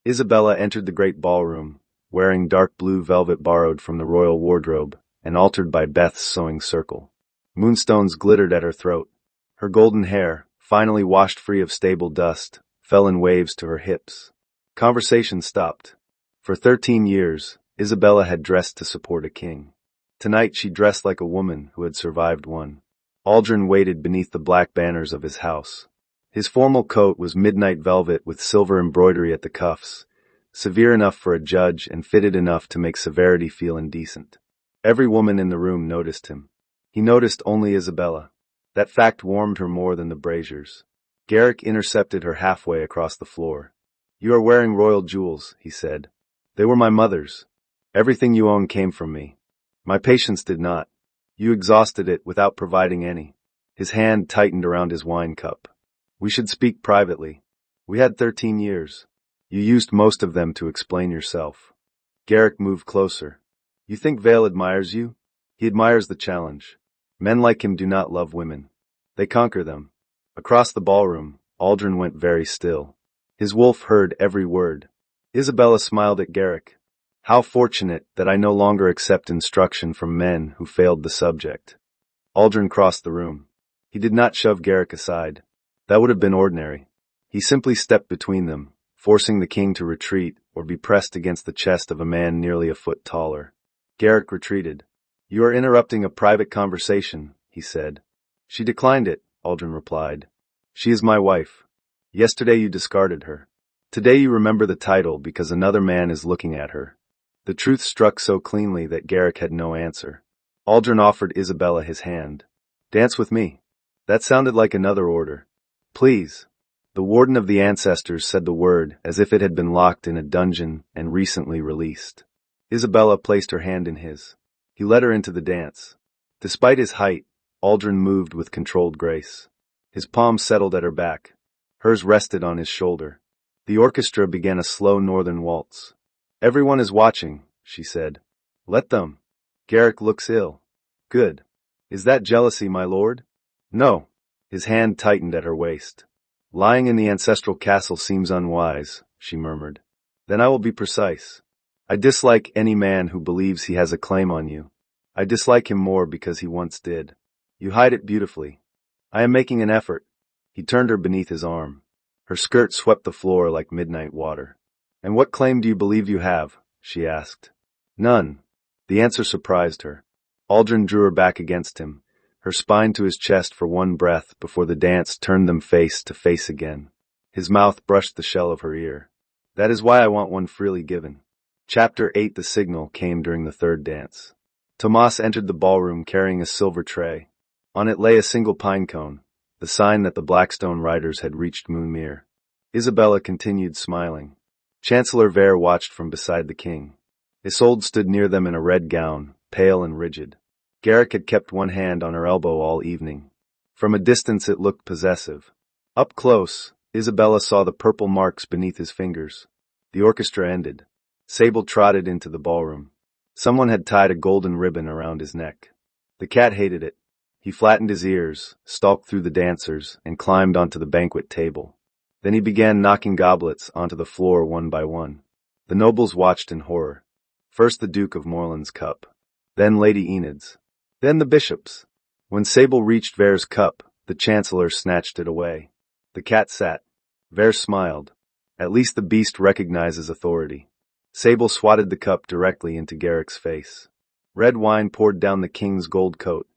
Isabella entered the great ballroom, wearing dark blue velvet borrowed from the royal wardrobe and altered by Beth's sewing circle. Moonstones glittered at her throat. Her golden hair, finally washed free of stable dust, fell in waves to her hips. Conversation stopped. For 13 years, Isabella had dressed to support a king. Tonight she dressed like a woman who had survived one. Aldrin waited beneath the black banners of his house. His formal coat was midnight velvet with silver embroidery at the cuffs, severe enough for a judge and fitted enough to make severity feel indecent. Every woman in the room noticed him. He noticed only Isabella. That fact warmed her more than the braziers. Garrick intercepted her halfway across the floor. You are wearing royal jewels, he said. They were my mother's. Everything you own came from me. My patience did not. You exhausted it without providing any. His hand tightened around his wine cup. We should speak privately. We had 13 years. You used most of them to explain yourself. Garrick moved closer. You think Vale admires you? He admires the challenge. Men like him do not love women. They conquer them. Across the ballroom, Aldrin went very still. His wolf heard every word. Isabella smiled at Garrick. How fortunate that I no longer accept instruction from men who failed the subject. Aldrin crossed the room. He did not shove Garrick aside. That would have been ordinary. He simply stepped between them, forcing the king to retreat or be pressed against the chest of a man nearly a foot taller. Garrick retreated. You are interrupting a private conversation, he said. She declined it, Aldrin replied. She is my wife. Yesterday you discarded her. Today you remember the title because another man is looking at her. The truth struck so cleanly that Garrick had no answer. Aldrin offered Isabella his hand. Dance with me. That sounded like another order. Please. The warden of the Ancestors said the word as if it had been locked in a dungeon and recently released. Isabella placed her hand in his. He led her into the dance. Despite his height, Aldrin moved with controlled grace. His palms settled at her back. Hers rested on his shoulder. The orchestra began a slow northern waltz. Everyone is watching, she said. Let them. Garrick looks ill. Good. Is that jealousy, my lord? No. His hand tightened at her waist. Lying in the ancestral castle seems unwise, she murmured. Then I will be precise. I dislike any man who believes he has a claim on you. I dislike him more because he once did. You hide it beautifully. I am making an effort. He turned her beneath his arm. Her skirt swept the floor like midnight water. And what claim do you believe you have? She asked. None. The answer surprised her. Aldrin drew her back against him, her spine to his chest for one breath before the dance turned them face to face again. His mouth brushed the shell of her ear. That is why I want one freely given. Chapter 8. The signal came during the third dance. Tomas entered the ballroom carrying a silver tray. On it lay a single pine cone, the sign that the Blackstone riders had reached Moonmere. Isabella continued smiling. Chancellor Vere watched from beside the king. Isolde stood near them in a red gown, pale and rigid. Garrick had kept one hand on her elbow all evening. From a distance it looked possessive. Up close, Isabella saw the purple marks beneath his fingers. The orchestra ended. Sable trotted into the ballroom. Someone had tied a golden ribbon around his neck. The cat hated it. He flattened his ears, stalked through the dancers, and climbed onto the banquet table. Then he began knocking goblets onto the floor one by one. The nobles watched in horror. First the Duke of Morland's cup. Then Lady Enid's. Then the bishop's. When Sable reached Vere's cup, the chancellor snatched it away. The cat sat. Vere smiled. At least the beast recognizes authority. Sable swatted the cup directly into Garrick's face. Red wine poured down the king's gold coat.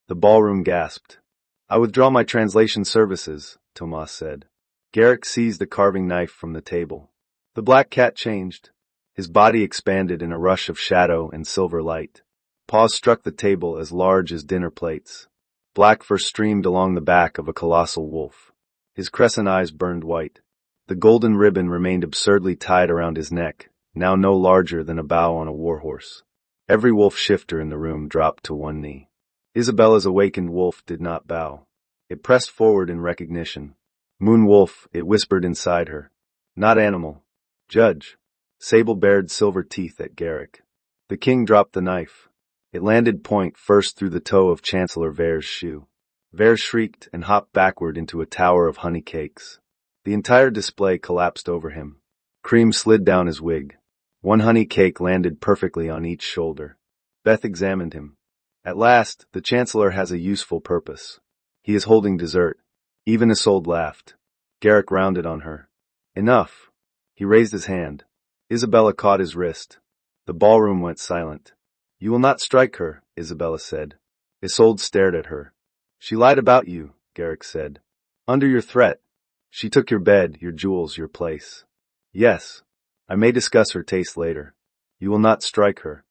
The ballroom gasped. I withdraw my translation services, Tomas said. Garrick seized a carving knife from the table. The black cat changed. His body expanded in a rush of shadow and silver light. Paws struck the table as large as dinner plates. Black fur streamed along the back of a colossal wolf. His crescent eyes burned white. The golden ribbon remained absurdly tied around his neck, now no larger than a bow on a warhorse. Every wolf shifter in the room dropped to one knee. Isabella's awakened wolf did not bow. It pressed forward in recognition. Moon wolf, it whispered inside her. Not animal. Judge. Sable bared silver teeth at Garrick. The king dropped the knife. It landed point first through the toe of Chancellor Vere's shoe. Vere shrieked and hopped backward into a tower of honey cakes. The entire display collapsed over him. Cream slid down his wig. One honey cake landed perfectly on each shoulder. Beth examined him. At last, the Chancellor has a useful purpose. He is holding dessert. Even Isolde laughed. Garrick rounded on her. Enough. He raised his hand. Isabella caught his wrist. The ballroom went silent. You will not strike her, Isabella said. Isolde stared at her. She lied about you, Garrick said. Under your threat. She took your bed, your jewels, your place. Yes. I may discuss her taste later. You will not strike her.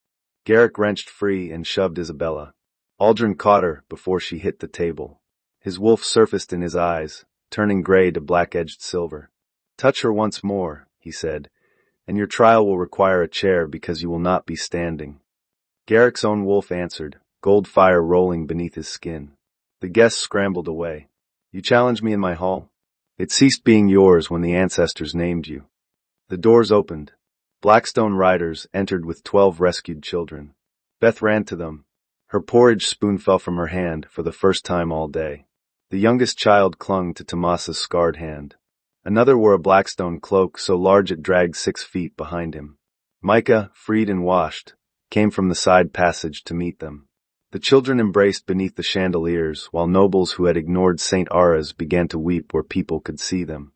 Garrick wrenched free and shoved Isabella. Aldrin caught her before she hit the table. His wolf surfaced in his eyes, turning gray to black-edged silver. Touch her once more, he said, and your trial will require a chair because you will not be standing. Garrick's own wolf answered, gold fire rolling beneath his skin. The guests scrambled away. You challenged me in my hall? It ceased being yours when the ancestors named you. The doors opened. Blackstone riders entered with 12 rescued children. Beth ran to them. Her porridge spoon fell from her hand for the first time all day. The youngest child clung to Tomas's scarred hand. Another wore a Blackstone cloak so large it dragged 6 feet behind him. Micah, freed and washed, came from the side passage to meet them. The children embraced beneath the chandeliers, while nobles who had ignored St. Aras began to weep where people could see them.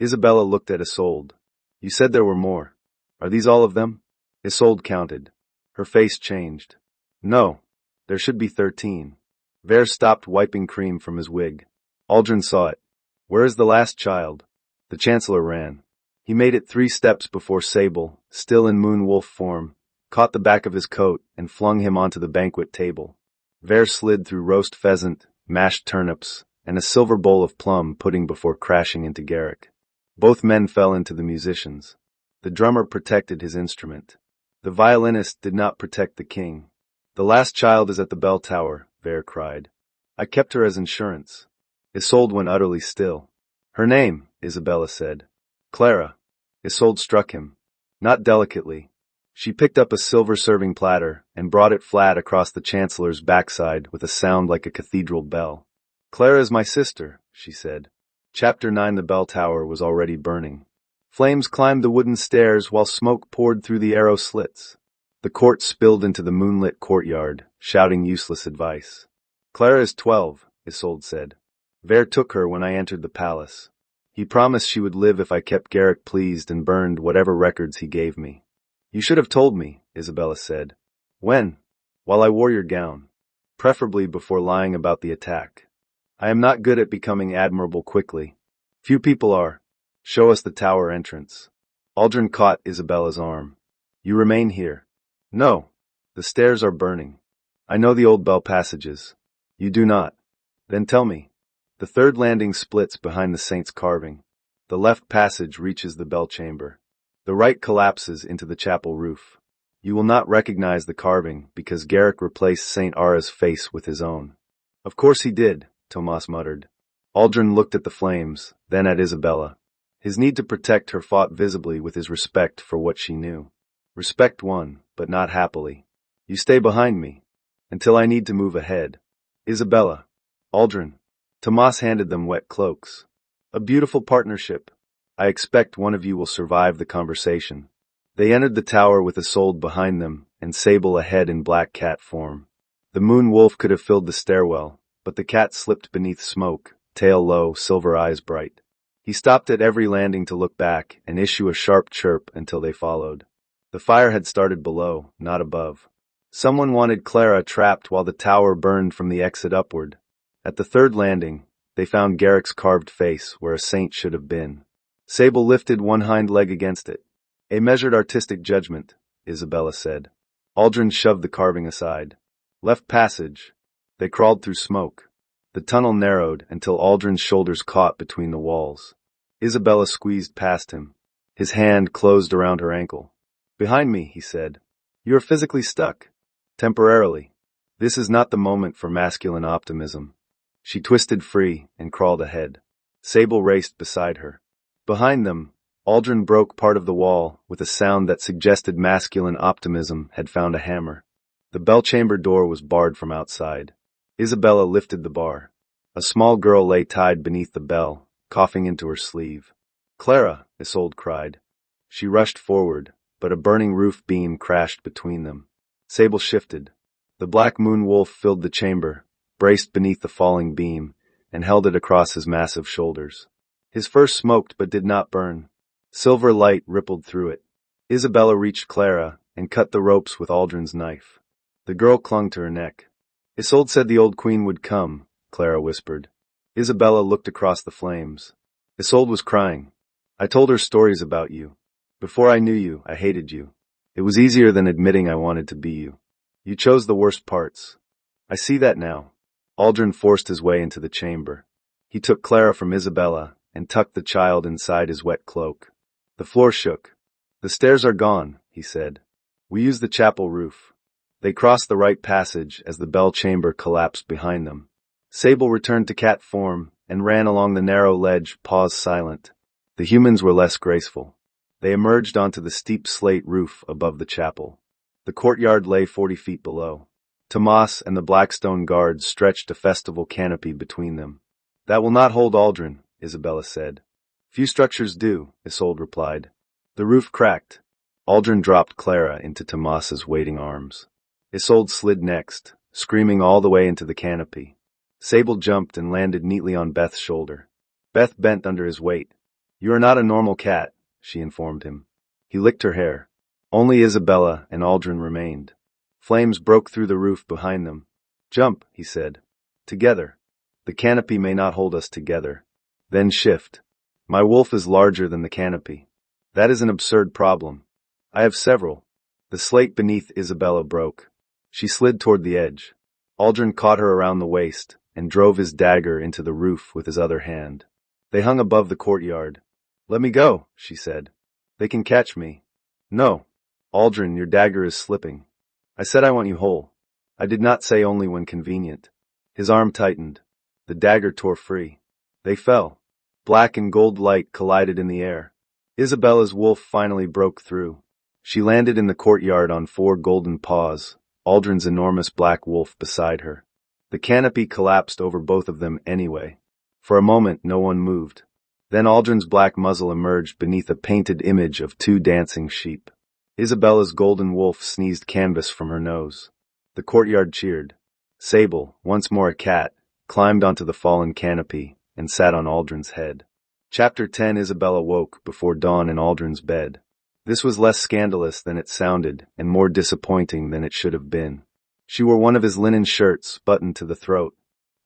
Isabella looked at Isolde. You said there were more. Are these all of them? Isolde counted. Her face changed. No, there should be 13. Ver stopped wiping cream from his wig. Aldrin saw it. Where is the last child? The Chancellor ran. He made it 3 steps before Sable, still in moon wolf form, caught the back of his coat and flung him onto the banquet table. Ver slid through roast pheasant, mashed turnips, and a silver bowl of plum pudding before crashing into Garrick. Both men fell into the musicians. The drummer protected his instrument. The violinist did not protect the king. The last child is at the bell tower, Ver cried. I kept her as insurance. Isolde went utterly still. Her name, Isabella said. Clara. Isolde struck him. Not delicately. She picked up a silver serving platter and brought it flat across the Chancellor's backside with a sound like a cathedral bell. Clara is my sister, she said. Chapter 9. The bell tower was already burning. Flames climbed the wooden stairs while smoke poured through the arrow slits. The court spilled into the moonlit courtyard, shouting useless advice. Clara is 12, Isolde said. Ver took her when I entered the palace. He promised she would live if I kept Garrick pleased and burned whatever records he gave me. You should have told me, Isabella said. When? While I wore your gown. Preferably before lying about the attack. I am not good at becoming admirable quickly. Few people are. Show us the tower entrance. Aldrin caught Isabella's arm. You remain here. No. The stairs are burning. I know the old bell passages. You do not. Then tell me. The third landing splits behind the saint's carving. The left passage reaches the bell chamber. The right collapses into the chapel roof. You will not recognize the carving because Garrick replaced St. Ara's face with his own. Of course he did, Tomas muttered. Aldrin looked at the flames, then at Isabella. His need to protect her fought visibly with his respect for what she knew. Respect won, but not happily. You stay behind me. Until I need to move ahead. Isabella. Aldrin. Tomas handed them wet cloaks. A beautiful partnership. I expect one of you will survive the conversation. They entered the tower with Isolde behind them, and Sable ahead in black cat form. The moon wolf could have filled the stairwell, but the cat slipped beneath smoke, tail low, silver eyes bright. He stopped at every landing to look back and issue a sharp chirp until they followed. The fire had started below, not above. Someone wanted Clara trapped while the tower burned from the exit upward. At the third landing, they found Garrick's carved face where a saint should have been. Sable lifted one hind leg against it. A measured artistic judgment, Isabella said. Aldrin shoved the carving aside. Left passage. They crawled through smoke. The tunnel narrowed until Aldrin's shoulders caught between the walls. Isabella squeezed past him. His hand closed around her ankle. Behind me, he said. You are physically stuck. Temporarily. This is not the moment for masculine optimism. She twisted free and crawled ahead. Sable raced beside her. Behind them, Aldrin broke part of the wall with a sound that suggested masculine optimism had found a hammer. The bell chamber door was barred from outside. Isabella lifted the bar. A small girl lay tied beneath the bell, coughing into her sleeve. Clara, Isolde cried. She rushed forward, but a burning roof beam crashed between them. Sable shifted. The black moon wolf filled the chamber, braced beneath the falling beam, and held it across his massive shoulders. His fur smoked but did not burn. Silver light rippled through it. Isabella reached Clara and cut the ropes with Aldrin's knife. The girl clung to her neck. Isolde said the old queen would come, Clara whispered. Isabella looked across the flames. Isolde was crying. I told her stories about you. Before I knew you, I hated you. It was easier than admitting I wanted to be you. You chose the worst parts. I see that now. Aldrin forced his way into the chamber. He took Clara from Isabella and tucked the child inside his wet cloak. The floor shook. The stairs are gone, he said. We use the chapel roof. They crossed the right passage as the bell chamber collapsed behind them. Sable returned to cat form and ran along the narrow ledge, paws silent. The humans were less graceful. They emerged onto the steep slate roof above the chapel. The courtyard lay 40 feet below. Tomas and the Blackstone guards stretched a festival canopy between them. That will not hold Aldrin, Isabella said. Few structures do, Isolde replied. The roof cracked. Aldrin dropped Clara into Tomas's waiting arms. Isolde slid next, screaming all the way into the canopy. Sable jumped and landed neatly on Beth's shoulder. Beth bent under his weight. You are not a normal cat, she informed him. He licked her hair. Only Isabella and Aldrin remained. Flames broke through the roof behind them. Jump, he said. Together. The canopy may not hold us together. Then shift. My wolf is larger than the canopy. That is an absurd problem. I have several. The slate beneath Isabella broke. She slid toward the edge. Aldrin caught her around the waist and drove his dagger into the roof with his other hand. They hung above the courtyard. Let me go, she said. They can catch me. No. Aldrin, your dagger is slipping. I said I want you whole. I did not say only when convenient. His arm tightened. The dagger tore free. They fell. Black and gold light collided in the air. Isabella's wolf finally broke through. She landed in the courtyard on 4 golden paws, Aldrin's enormous black wolf beside her. The canopy collapsed over both of them anyway. For a moment, no one moved. Then Aldrin's black muzzle emerged beneath a painted image of 2 dancing sheep. Isabella's golden wolf sneezed canvas from her nose. The courtyard cheered. Sable, once more a cat, climbed onto the fallen canopy and sat on Aldrin's head. Chapter 10. Isabella woke before dawn in Aldrin's bed. This was less scandalous than it sounded and more disappointing than it should have been. She wore one of his linen shirts, buttoned to the throat.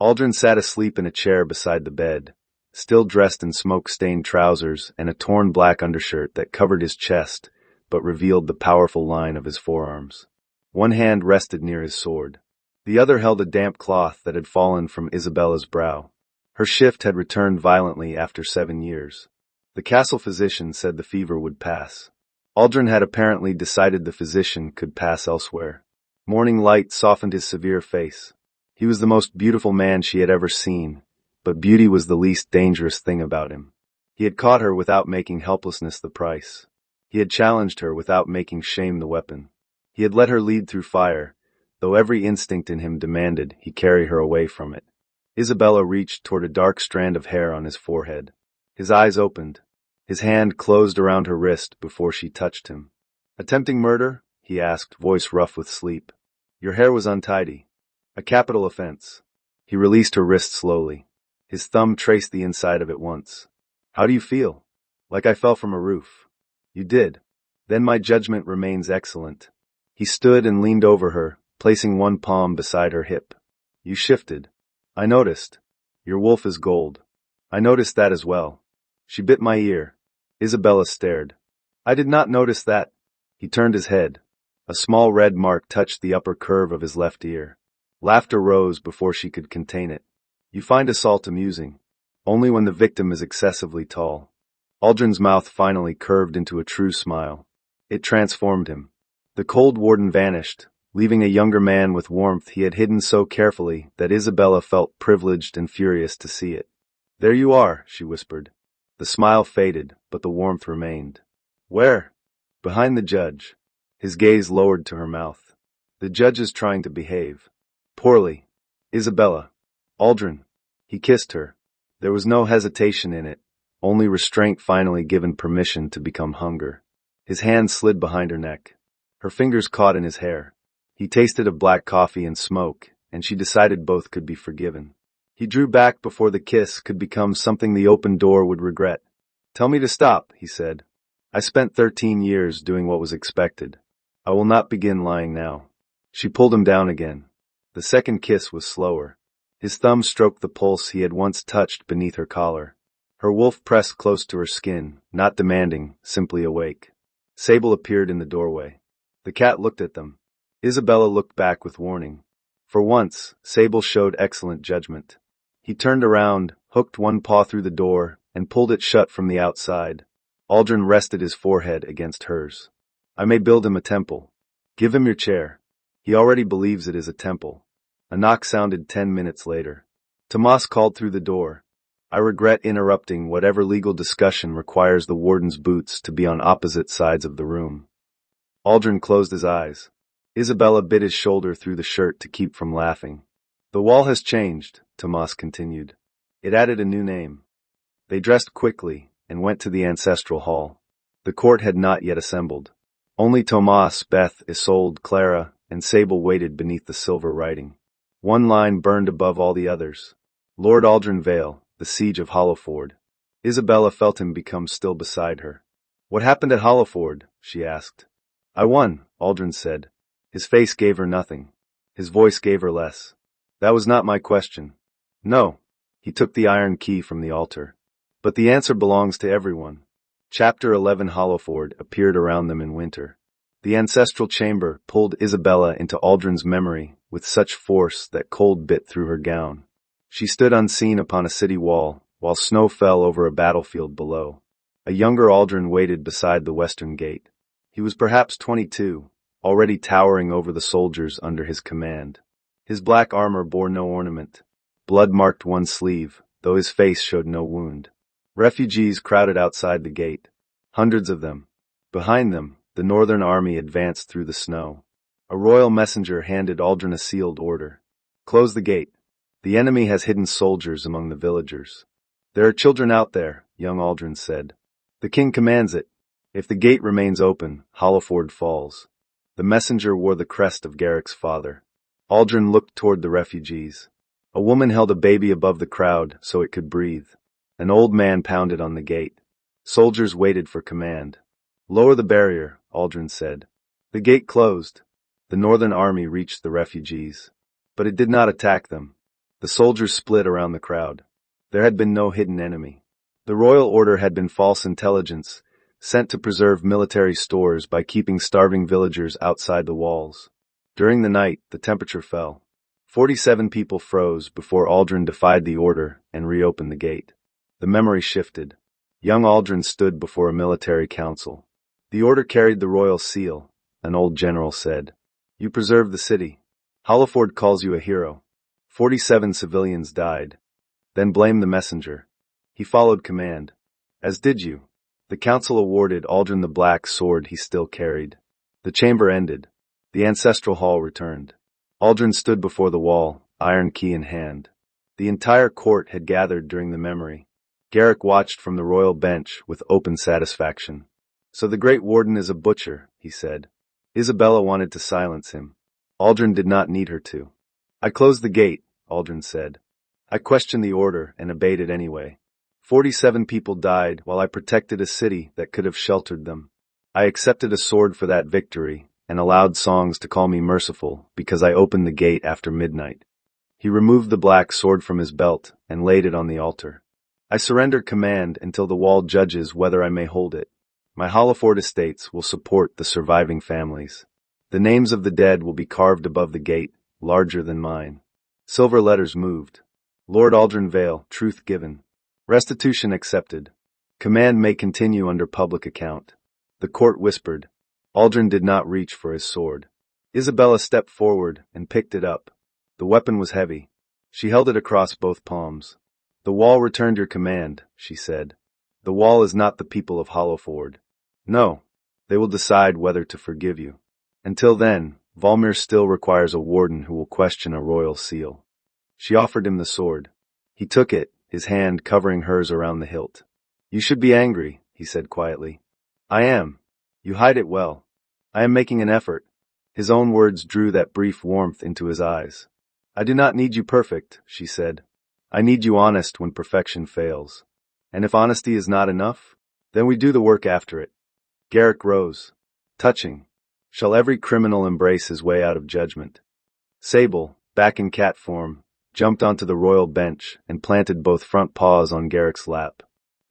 Aldrin sat asleep in a chair beside the bed, still dressed in smoke-stained trousers and a torn black undershirt that covered his chest but revealed the powerful line of his forearms. One hand rested near his sword. The other held a damp cloth that had fallen from Isabella's brow. Her shift had returned violently after 7 years. The castle physician said the fever would pass. Aldrin had apparently decided the physician could pass elsewhere. Morning light softened his severe face. He was the most beautiful man she had ever seen, but beauty was the least dangerous thing about him. He had caught her without making helplessness the price. He had challenged her without making shame the weapon. He had let her lead through fire, though every instinct in him demanded he carry her away from it. Isabella reached toward a dark strand of hair on his forehead. His eyes opened. His hand closed around her wrist before she touched him. Attempting murder? He asked, voice rough with sleep. Your hair was untidy. A capital offense. He released her wrist slowly. His thumb traced the inside of it once. How do you feel? Like I fell from a roof. You did. Then my judgment remains excellent. He stood and leaned over her, placing one palm beside her hip. You shifted. I noticed. Your wolf is gold. I noticed that as well. She bit my ear. Isabella stared. I did not notice that. He turned his head. A small red mark touched the upper curve of his left ear. Laughter rose before she could contain it. You find assault amusing. Only when the victim is excessively tall. Aldrin's mouth finally curved into a true smile. It transformed him. The cold warden vanished, leaving a younger man with warmth he had hidden so carefully that Isabella felt privileged and furious to see it. There you are, she whispered. The smile faded, but the warmth remained. Where? Behind the judge. His gaze lowered to her mouth. The judge is trying to behave. Poorly. Isabella. Aldrin. He kissed her. There was no hesitation in it, only restraint finally given permission to become hunger. His hand slid behind her neck. Her fingers caught in his hair. He tasted of black coffee and smoke, and she decided both could be forgiven. He drew back before the kiss could become something the open door would regret. Tell me to stop, he said. I spent 13 years doing what was expected. I will not begin lying now. She pulled him down again. The second kiss was slower. His thumb stroked the pulse he had once touched beneath her collar. Her wolf pressed close to her skin, not demanding, simply awake. Sable appeared in the doorway. The cat looked at them. Isabella looked back with warning. For once, Sable showed excellent judgment. He turned around, hooked one paw through the door, and pulled it shut from the outside. Aldrin rested his forehead against hers. I may build him a temple. Give him your chair. He already believes it is a temple. A knock sounded 10 minutes later. Tomas called through the door. I regret interrupting whatever legal discussion requires the warden's boots to be on opposite sides of the room. Aldrin closed his eyes. Isabella bit his shoulder through the shirt to keep from laughing. The wall has changed, Tomas continued. It added a new name. They dressed quickly and went to the ancestral hall. The court had not yet assembled. Only Tomas, Beth, Isolde, Clara, and Sable waited beneath the silver writing. One line burned above all the others. Lord Aldrin Vale, the siege of Hollowford. Isabella felt him become still beside her. What happened at Hollowford? She asked. I won, Aldrin said. His face gave her nothing. His voice gave her less. That was not my question. No. He took the iron key from the altar. But the answer belongs to everyone. Chapter 11 Hollowford appeared around them in winter. The ancestral chamber pulled Isabella into Aldrin's memory with such force that cold bit through her gown. She stood unseen upon a city wall, while snow fell over a battlefield below. A younger Aldrin waited beside the western gate. He was perhaps 22, already towering over the soldiers under his command. His black armor bore no ornament. Blood marked one sleeve, though his face showed no wound. Refugees crowded outside the gate. Hundreds of them. Behind them, the northern army advanced through the snow. A royal messenger handed Aldrin a sealed order. Close the gate. The enemy has hidden soldiers among the villagers. There are children out there, young Aldrin said. The king commands it. If the gate remains open, Hollowford falls. The messenger wore the crest of Garrick's father. Aldrin looked toward the refugees. A woman held a baby above the crowd so it could breathe. An old man pounded on the gate. Soldiers waited for command. Lower the barrier, Aldrin said. The gate closed. The northern army reached the refugees. But it did not attack them. The soldiers split around the crowd. There had been no hidden enemy. The royal order had been false intelligence, sent to preserve military stores by keeping starving villagers outside the walls. During the night, the temperature fell. 47 people froze before Aldrin defied the order and reopened the gate. The memory shifted. Young Aldrin stood before a military council. The order carried the royal seal, an old general said. You preserved the city. Hollowford calls you a hero. 47 civilians died. Then blame the messenger. He followed command. As did you. The council awarded Aldrin the black sword he still carried. The chamber ended. The ancestral hall returned. Aldrin stood before the wall, iron key in hand. The entire court had gathered during the memory. Garrick watched from the royal bench with open satisfaction. So the great warden is a butcher, he said. Isabella wanted to silence him. Aldrin did not need her to. I closed the gate, Aldrin said. I questioned the order and obeyed it anyway. 47 people died while I protected a city that could have sheltered them. I accepted a sword for that victory and allowed songs to call me merciful because I opened the gate after midnight. He removed the black sword from his belt and laid it on the altar. I surrender command until the wall judges whether I may hold it. My Hollowford estates will support the surviving families. The names of the dead will be carved above the gate, larger than mine. Silver letters moved. Lord Aldrin Vale, truth given. Restitution accepted. Command may continue under public account. The court whispered. Aldrin did not reach for his sword. Isabella stepped forward and picked it up. The weapon was heavy. She held it across both palms. The wall returned your command, she said. The wall is not the people of Hollowford. No, they will decide whether to forgive you. Until then, Valmir still requires a warden who will question a royal seal. She offered him the sword. He took it, his hand covering hers around the hilt. You should be angry, he said quietly. I am. You hide it well. I am making an effort. His own words drew that brief warmth into his eyes. I do not need you perfect, she said. I need you honest when perfection fails. And if honesty is not enough, then we do the work after it. Garrick rose. Touching. Shall every criminal embrace his way out of judgment? Sable, back in cat form, jumped onto the royal bench and planted both front paws on Garrick's lap.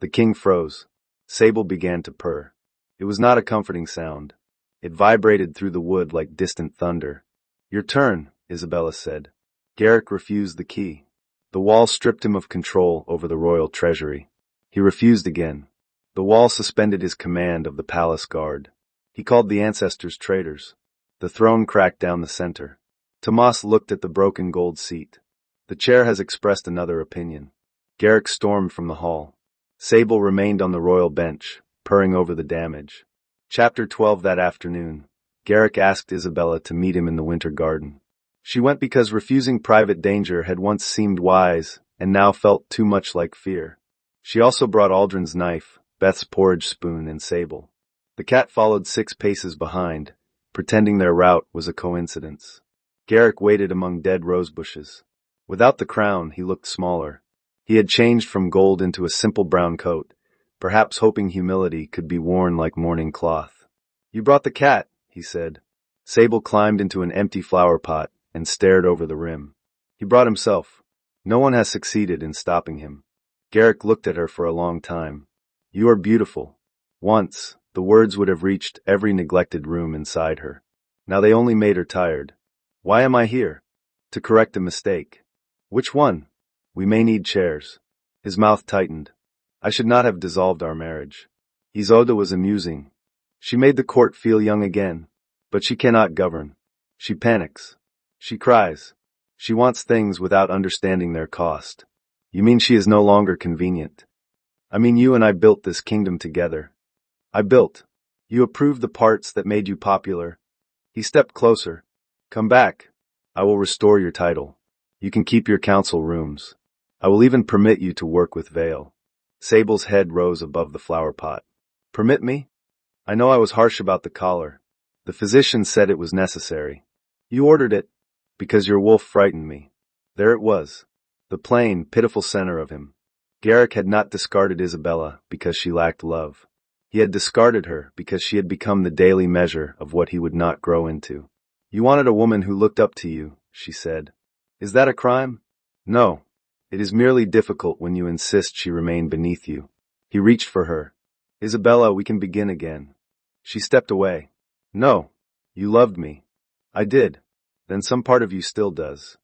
The king froze. Sable began to purr. It was not a comforting sound. It vibrated through the wood like distant thunder. Your turn, Isabella said. Garrick refused the key. The wall stripped him of control over the royal treasury. He refused again. The wall suspended his command of the palace guard. He called the ancestors traitors. The throne cracked down the center. Tomas looked at the broken gold seat. The chair has expressed another opinion. Garrick stormed from the hall. Sable remained on the royal bench, purring over the damage. Chapter 12. That afternoon, Garrick asked Isabella to meet him in the winter garden. She went because refusing private danger had once seemed wise and now felt too much like fear. She also brought Aldrin's knife, Beth's porridge spoon, and Sable. The cat followed 6 paces behind, pretending their route was a coincidence. Garrick waited among dead rose bushes. Without the crown, he looked smaller. He had changed from gold into a simple brown coat, perhaps hoping humility could be worn like mourning cloth. "You brought the cat," he said. Sable climbed into an empty flower pot and stared over the rim. "He brought himself. No one has succeeded in stopping him." Garrick looked at her for a long time. "You are beautiful." Once, the words would have reached every neglected room inside her. Now they only made her tired. "Why am I here?" "To correct a mistake." "Which one?" "We may need chairs." His mouth tightened. "I should not have dissolved our marriage." Isolde was amusing. She made the court feel young again. But she cannot govern. She panics. She cries. She wants things without understanding their cost. "You mean she is no longer convenient?" "I mean you and I built this kingdom together." "I built. You approved the parts that made you popular." He stepped closer. "Come back. I will restore your title. You can keep your council rooms. I will even permit you to work with Vale." Sable's head rose above the flower pot. "Permit me? I know I was harsh about the collar. The physician said it was necessary. You ordered it, because your wolf frightened me." There it was. The plain, pitiful center of him. Garrick had not discarded Isabella because she lacked love. He had discarded her because she had become the daily measure of what he would not grow into. "You wanted a woman who looked up to you," she said. "Is that a crime?" "No. It is merely difficult when you insist she remain beneath you." He reached for her. "Isabella, we can begin again." She stepped away. "No. You loved me." "I did. Then some part of you still does."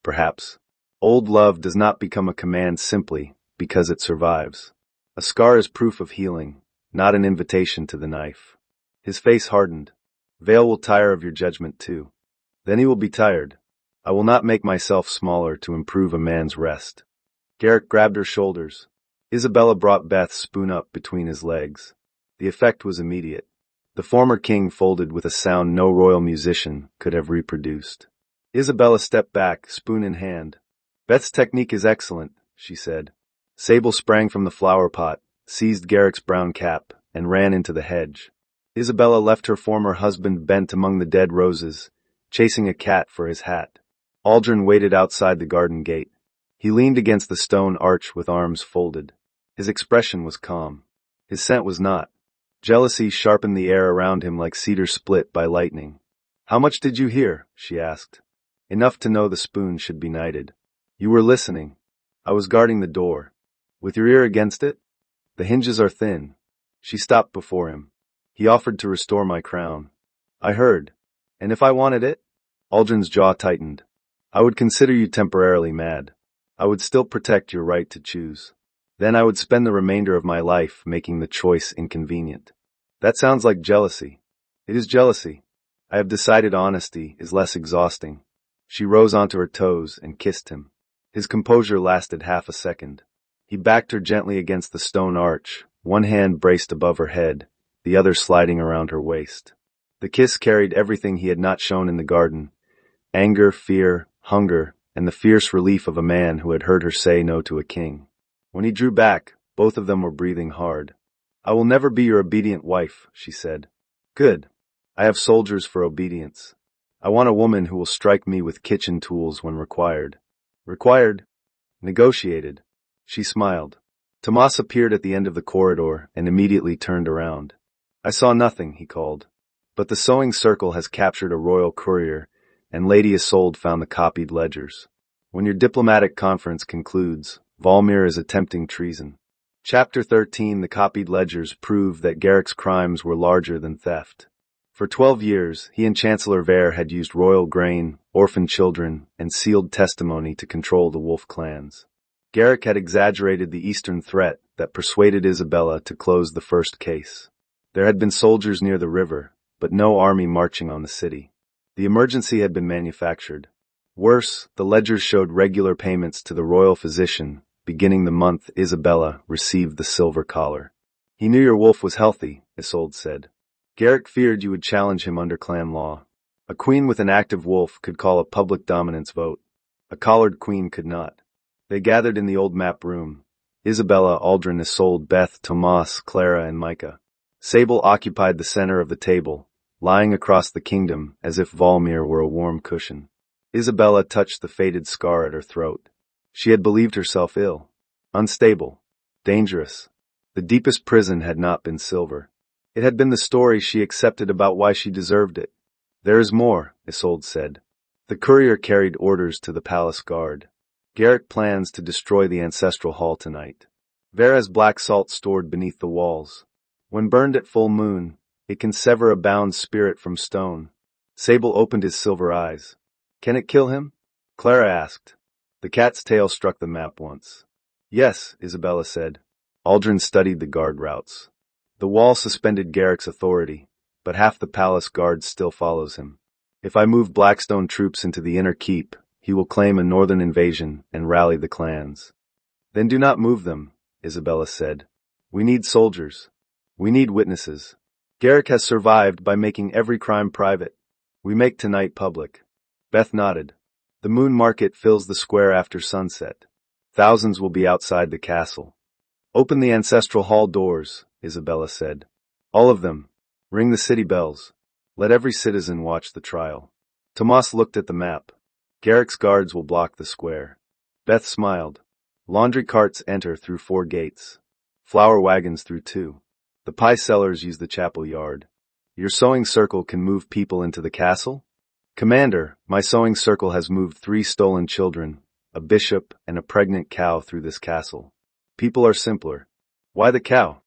"Perhaps." Old love does not become a command simply because it survives. A scar is proof of healing, not an invitation to the knife. His face hardened. "Vale will tire of your judgment too. Then he will be tired. I will not make myself smaller to improve a man's rest." Garrick grabbed her shoulders. Isabella brought Beth's spoon up between his legs. The effect was immediate. The former king folded with a sound no royal musician could have reproduced. Isabella stepped back, spoon in hand. "Beth's technique is excellent," she said. Sable sprang from the flower pot, seized Garrick's brown cap, and ran into the hedge. Isabella left her former husband bent among the dead roses, chasing a cat for his hat. Aldrin waited outside the garden gate. He leaned against the stone arch with arms folded. His expression was calm. His scent was not. Jealousy sharpened the air around him like cedar split by lightning. "How much did you hear?" she asked. "Enough to know the spoon should be knighted." "You were listening." "I was guarding the door." "With your ear against it?" "The hinges are thin." She stopped before him. "He offered to restore my crown." "I heard." "And if I wanted it?" Aldrin's jaw tightened. "I would consider you temporarily mad. I would still protect your right to choose. Then I would spend the remainder of my life making the choice inconvenient." "That sounds like jealousy." "It is jealousy. I have decided honesty is less exhausting." She rose onto her toes and kissed him. His composure lasted half a second. He backed her gently against the stone arch, one hand braced above her head, the other sliding around her waist. The kiss carried everything he had not shown in the garden: anger, fear, hunger, and the fierce relief of a man who had heard her say no to a king. When he drew back, both of them were breathing hard. "I will never be your obedient wife," she said. "Good. I have soldiers for obedience. I want a woman who will strike me with kitchen tools when required." "Required?" "Negotiated." She smiled. Tomas appeared at the end of the corridor and immediately turned around. "I saw nothing," he called. "But the sewing circle has captured a royal courier, and Lady Isolde found the copied ledgers. When your diplomatic conference concludes, Valmir is attempting treason." Chapter 13. The copied ledgers proved that Garrick's crimes were larger than theft. For 12 years, he and Chancellor Vere had used royal grain, orphan children, and sealed testimony to control the wolf clans. Garrick had exaggerated the eastern threat that persuaded Isabella to close the first case. There had been soldiers near the river, but no army marching on the city. The emergency had been manufactured. Worse, the ledgers showed regular payments to the royal physician. Beginning the month, Isabella received the silver collar. He knew your wolf was healthy, Isolde said. Garrick feared you would challenge him under clan law. A queen with an active wolf could call a public dominance vote. A collared queen could not. They gathered in the old map room. Isabella, Aldrin, Isolde, Beth, Tomas, Clara, and Micah. Sable occupied the center of the table, lying across the kingdom as if Valmir were a warm cushion. Isabella touched the faded scar at her throat. She had believed herself ill, unstable, dangerous. The deepest prison had not been silver. It had been the story she accepted about why she deserved it. There is more, Isolde said. The courier carried orders to the palace guard. Garrick plans to destroy the ancestral hall tonight. There is black salt stored beneath the walls. When burned at full moon, it can sever a bound spirit from stone. Sable opened his silver eyes. Can it kill him? Clara asked. The cat's tail struck the map once. Yes, Isabella said. Aldrin studied the guard routes. The wall suspended Garrick's authority, but half the palace guard still follows him. If I move Blackstone troops into the inner keep, he will claim a northern invasion and rally the clans. Then do not move them, Isabella said. We need soldiers. We need witnesses. Garrick has survived by making every crime private. We make tonight public. Beth nodded. The moon market fills the square after sunset. Thousands will be outside the castle. Open the ancestral hall doors, Isabella said. All of them. Ring the city bells. Let every citizen watch the trial. Tomas looked at the map. Garrick's guards will block the square. Beth smiled. Laundry carts enter through 4 gates. Flour wagons through 2. The pie sellers use the chapel yard. Your sewing circle can move people into the castle? Commander, my sewing circle has moved 3 stolen children, a bishop, and a pregnant cow through this castle. People are simpler. Why the cow?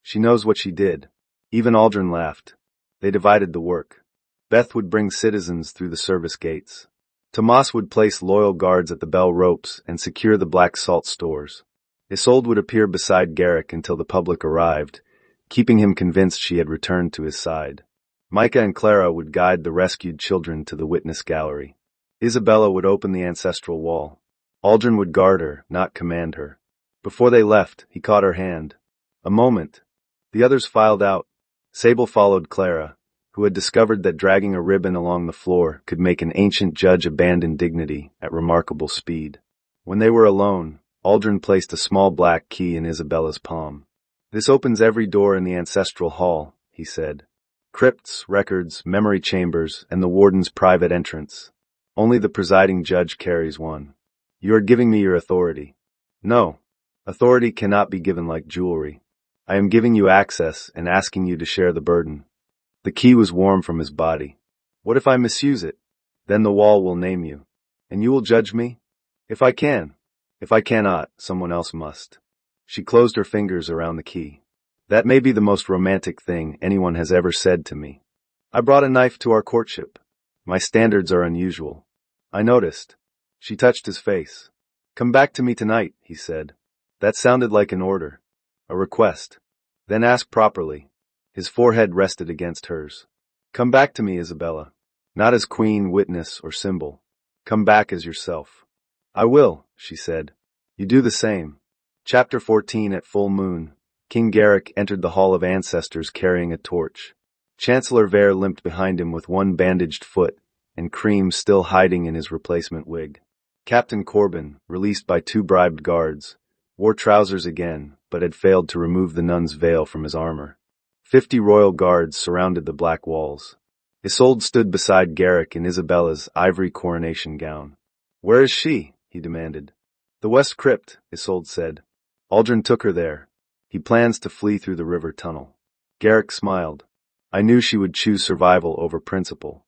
She knows what she did. Even Aldrin laughed. They divided the work. Beth would bring citizens through the service gates. Tomas would place loyal guards at the bell ropes and secure the black salt stores. Isolde would appear beside Garrick until the public arrived, keeping him convinced she had returned to his side. Micah and Clara would guide the rescued children to the witness gallery. Isabella would open the ancestral wall. Aldrin would guard her, not command her. Before they left, he caught her hand. A moment. The others filed out. Sable followed Clara, who had discovered that dragging a ribbon along the floor could make an ancient judge abandon dignity at remarkable speed. When they were alone, Aldrin placed a small black key in Isabella's palm. This opens every door in the ancestral hall, he said. Crypts, records, memory chambers, and the warden's private entrance. Only the presiding judge carries one. You are giving me your authority. No. Authority cannot be given like jewelry. I am giving you access and asking you to share the burden. The key was warm from his body. What if I misuse it? Then the wall will name you. And you will judge me? If I can. If I cannot, someone else must. She closed her fingers around the key. That may be the most romantic thing anyone has ever said to me. I brought a knife to our courtship. My standards are unusual. I noticed. She touched his face. Come back to me tonight, he said. That sounded like an order. A request. Then ask properly. His forehead rested against hers. Come back to me, Isabella. Not as queen, witness, or symbol. Come back as yourself. I will, she said. You do the same. Chapter 14 At full moon. King Garrick entered the Hall of Ancestors carrying a torch. Chancellor Vere limped behind him with one bandaged foot, and Cream still hiding in his replacement wig. Captain Corbin, released by 2 bribed guards, wore trousers again, but had failed to remove the nun's veil from his armor. 50 royal guards surrounded the black walls. Isolde stood beside Garrick in Isabella's ivory coronation gown. Where is she? He demanded. The West Crypt, Isolde said. Aldrin took her there. He plans to flee through the river tunnel. Garrick smiled. I knew she would choose survival over principle.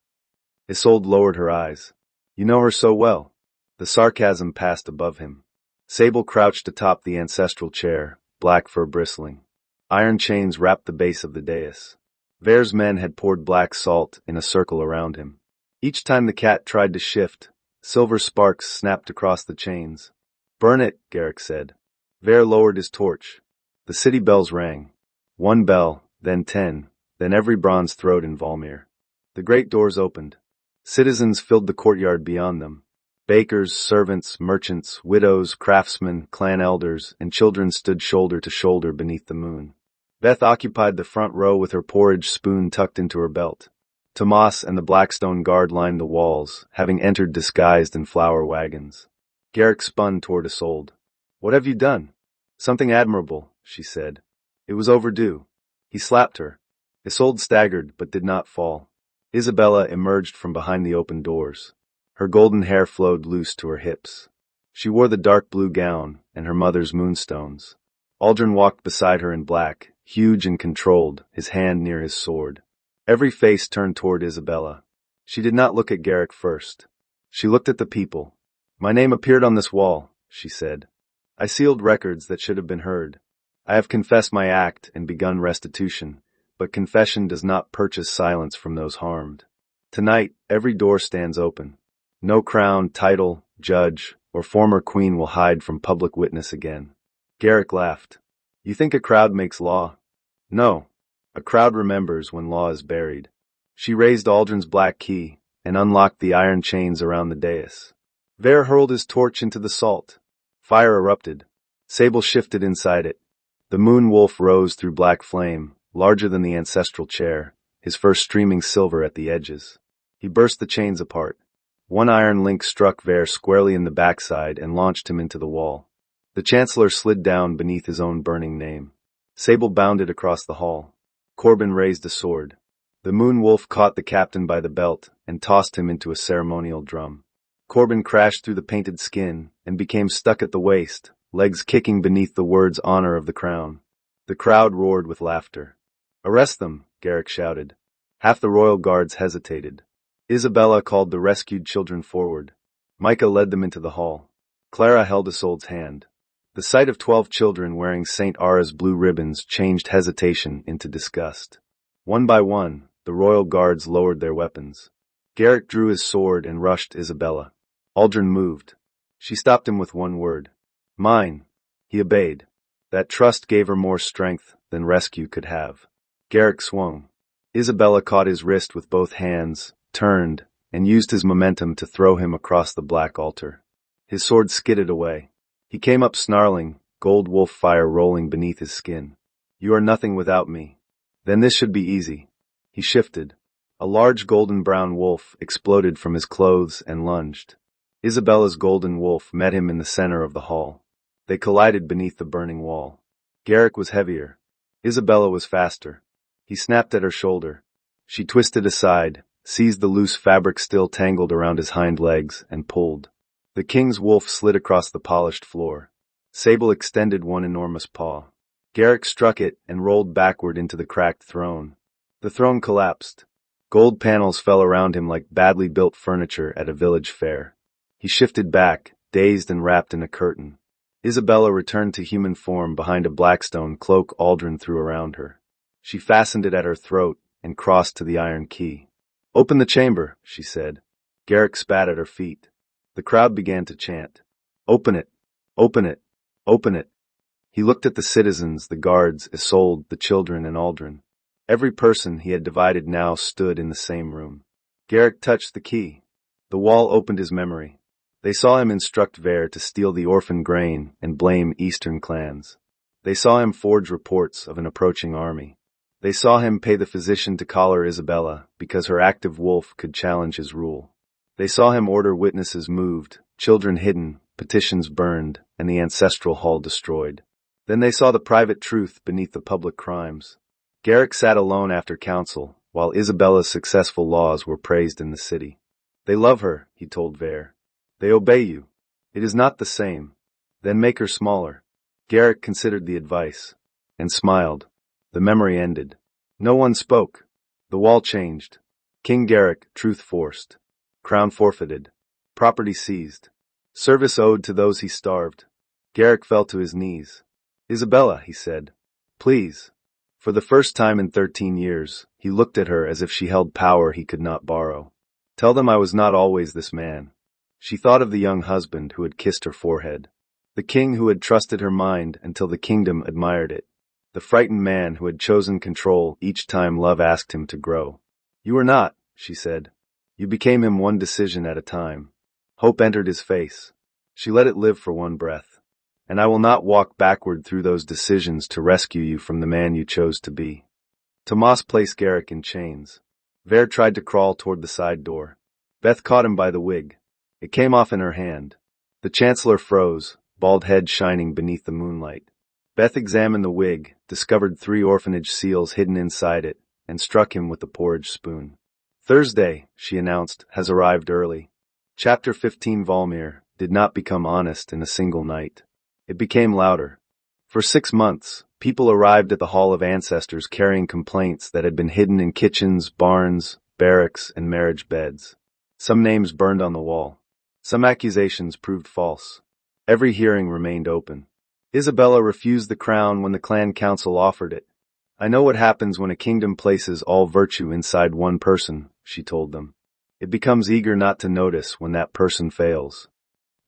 Isolde lowered her eyes. You know her so well. The sarcasm passed above him. Sable crouched atop the ancestral chair, black fur bristling. Iron chains wrapped the base of the dais. Vere's men had poured black salt in a circle around him. Each time the cat tried to shift, silver sparks snapped across the chains. Burn it, Garrick said. Vere lowered his torch. The city bells rang. 1 bell, then 10, then every bronze throat in Valmir. The great doors opened. Citizens filled the courtyard beyond them. Bakers, servants, merchants, widows, craftsmen, clan elders, and children stood shoulder to shoulder beneath the moon. Beth occupied the front row with her porridge spoon tucked into her belt. Tomas and the Blackstone guard lined the walls, having entered disguised in flower wagons. Garrick spun toward Isolde. "What have you done?" "Something admirable," she said. "It was overdue." He slapped her. Isolde staggered but did not fall. Isabella emerged from behind the open doors. Her golden hair flowed loose to her hips. She wore the dark blue gown and her mother's moonstones. Aldrin walked beside her in black, huge and controlled, his hand near his sword. Every face turned toward Isabella. She did not look at Garrick first. She looked at the people. "My name appeared on this wall," she said. "I sealed records that should have been heard. I have confessed my act and begun restitution, but confession does not purchase silence from those harmed. Tonight, every door stands open. No crown, title, judge, or former queen will hide from public witness again." Garrick laughed. "You think a crowd makes law?" "No. A crowd remembers when law is buried." She raised Aldrin's black key and unlocked the iron chains around the dais. Vare hurled his torch into the salt. Fire erupted. Sable shifted inside it. The moon wolf rose through black flame, larger than the ancestral chair, his fur streaming silver at the edges. He burst the chains apart. One iron link struck Vare squarely in the backside and launched him into the wall. The Chancellor slid down beneath his own burning name. Sable bounded across the hall. Corbin raised a sword. The moon wolf caught the captain by the belt and tossed him into a ceremonial drum. Corbin crashed through the painted skin and became stuck at the waist, legs kicking beneath the words "honor of the crown." The crowd roared with laughter. "Arrest them," Garrick shouted. Half the royal guards hesitated. Isabella called the rescued children forward. Micah led them into the hall. Clara held Isolde's hand. The sight of 12 children wearing St. Ara's blue ribbons changed hesitation into disgust. One by one, the royal guards lowered their weapons. Garrick drew his sword and rushed Isabella. Aldrin moved. She stopped him with one word. "Mine." He obeyed. That trust gave her more strength than rescue could have. Garrick swung. Isabella caught his wrist with both hands, turned, and used his momentum to throw him across the black altar. His sword skidded away. He came up snarling, gold wolf fire rolling beneath his skin. "You are nothing without me." "Then this should be easy." He shifted. A large golden-brown wolf exploded from his clothes and lunged. Isabella's golden wolf met him in the center of the hall. They collided beneath the burning wall. Garrick was heavier. Isabella was faster. He snapped at her shoulder. She twisted aside, seized the loose fabric still tangled around his hind legs, and pulled. The king's wolf slid across the polished floor. Sable extended one enormous paw. Garrick struck it and rolled backward into the cracked throne. The throne collapsed. Gold panels fell around him like badly built furniture at a village fair. He shifted back, dazed and wrapped in a curtain. Isabella returned to human form behind a Blackstone cloak Aldrin threw around her. She fastened it at her throat and crossed to the iron key. "Open the chamber," she said. Garrick spat at her feet. The crowd began to chant. "Open it! Open it! Open it!" He looked at the citizens, the guards, Isolde, the children, and Aldrin. Every person he had divided now stood in the same room. Garrick touched the key. The wall opened his memory. They saw him instruct Vare to steal the orphan grain and blame eastern clans. They saw him forge reports of an approaching army. They saw him pay the physician to collar Isabella because her active wolf could challenge his rule. They saw him order witnesses moved, children hidden, petitions burned, and the ancestral hall destroyed. Then they saw the private truth beneath the public crimes. Garrick sat alone after council, while Isabella's successful laws were praised in the city. "They love her," he told Vare. "They obey you. It is not the same. Then make her smaller." Garrick considered the advice and smiled. The memory ended. No one spoke. The wall changed. King Garrick, truth forced. Crown forfeited. Property seized. Service owed to those he starved. Garrick fell to his knees. "Isabella," he said. "Please." For the first time in 13 years, he looked at her as if she held power he could not borrow. "Tell them I was not always this man." She thought of the young husband who had kissed her forehead. The king who had trusted her mind until the kingdom admired it. The frightened man who had chosen control each time love asked him to grow. "You were not," she said. "You became him one decision at a time." Hope entered his face. She let it live for one breath. And I will not walk backward through those decisions to rescue you from the man you chose to be. Tomas placed Garrick in chains. Vere tried to crawl toward the side door. Beth caught him by the wig. It came off in her hand. The Chancellor froze, bald head shining beneath the moonlight. Beth examined the wig, discovered 3 orphanage seals hidden inside it, and struck him with the porridge spoon. Thursday, she announced, has arrived early. Chapter 15 Valmir did not become honest in a single night. It became louder. For 6 months, people arrived at the Hall of Ancestors carrying complaints that had been hidden in kitchens, barns, barracks, and marriage beds. Some names burned on the wall. Some accusations proved false. Every hearing remained open. Isabella refused the crown when the clan council offered it. I know what happens when a kingdom places all virtue inside one person, she told them. It becomes eager not to notice when that person fails.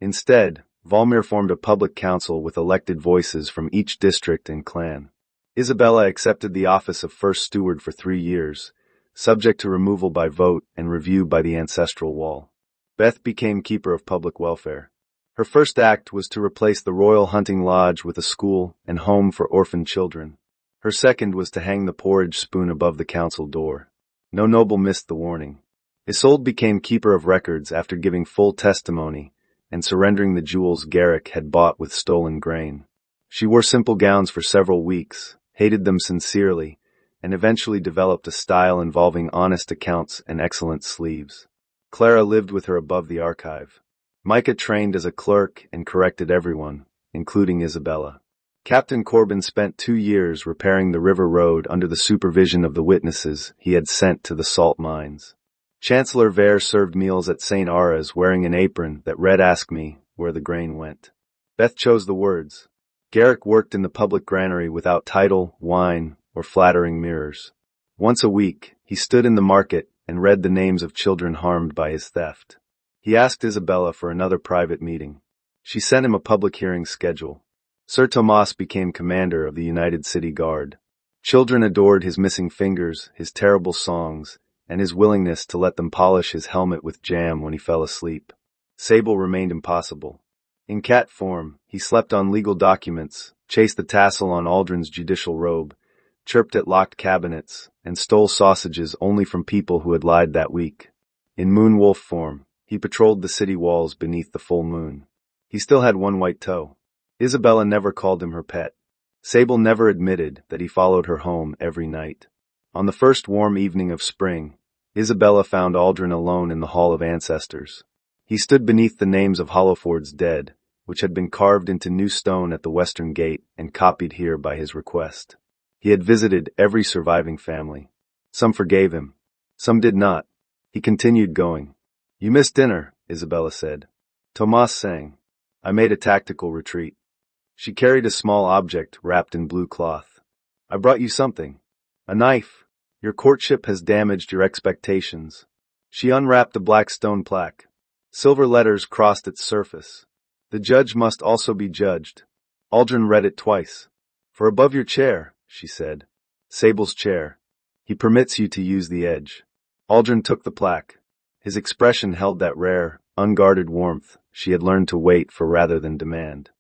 Instead, Valmir formed a public council with elected voices from each district and clan. Isabella accepted the office of first steward for 3 years, subject to removal by vote and review by the ancestral wall. Beth became keeper of public welfare. Her first act was to replace the royal hunting lodge with a school and home for orphan children. Her second was to hang the porridge spoon above the council door. No noble missed the warning. Isolde became keeper of records after giving full testimony and surrendering the jewels Garrick had bought with stolen grain. She wore simple gowns for several weeks, hated them sincerely, and eventually developed a style involving honest accounts and excellent sleeves. Clara lived with her above the archive. Micah trained as a clerk and corrected everyone, including Isabella. Captain Corbin spent 2 years repairing the river road under the supervision of the witnesses he had sent to the salt mines. Chancellor Vere served meals at St. Ara's wearing an apron that read "Ask me where the grain went." Beth chose the words. Garrick worked in the public granary without title, wine, or flattering mirrors. Once a week, he stood in the market and read the names of children harmed by his theft. He asked Isabella for another private meeting. She sent him a public hearing schedule. Sir Tomas became commander of the United City Guard. Children adored his missing fingers, his terrible songs, and his willingness to let them polish his helmet with jam when he fell asleep. Sable remained impossible. In cat form, he slept on legal documents, chased the tassel on Aldrin's judicial robe, chirped at locked cabinets, and stole sausages only from people who had lied that week. In moon wolf form, he patrolled the city walls beneath the full moon. He still had one white toe. Isabella never called him her pet. Sable never admitted that he followed her home every night. On the first warm evening of spring, Isabella found Aldrin alone in the Hall of Ancestors. He stood beneath the names of Hollowford's dead, which had been carved into new stone at the western gate and copied here by his request. He had visited every surviving family. Some forgave him. Some did not. He continued going. "You missed dinner," Isabella said. Tomas sang. "I made a tactical retreat." She carried a small object wrapped in blue cloth. "I brought you something. A knife. Your courtship has damaged your expectations." She unwrapped a black stone plaque. Silver letters crossed its surface. "The judge must also be judged." Aldrin read it twice. "For above your chair," she said. "Sable's chair. He permits you to use the edge." Aldrin took the plaque. His expression held that rare, unguarded warmth she had learned to wait for rather than demand.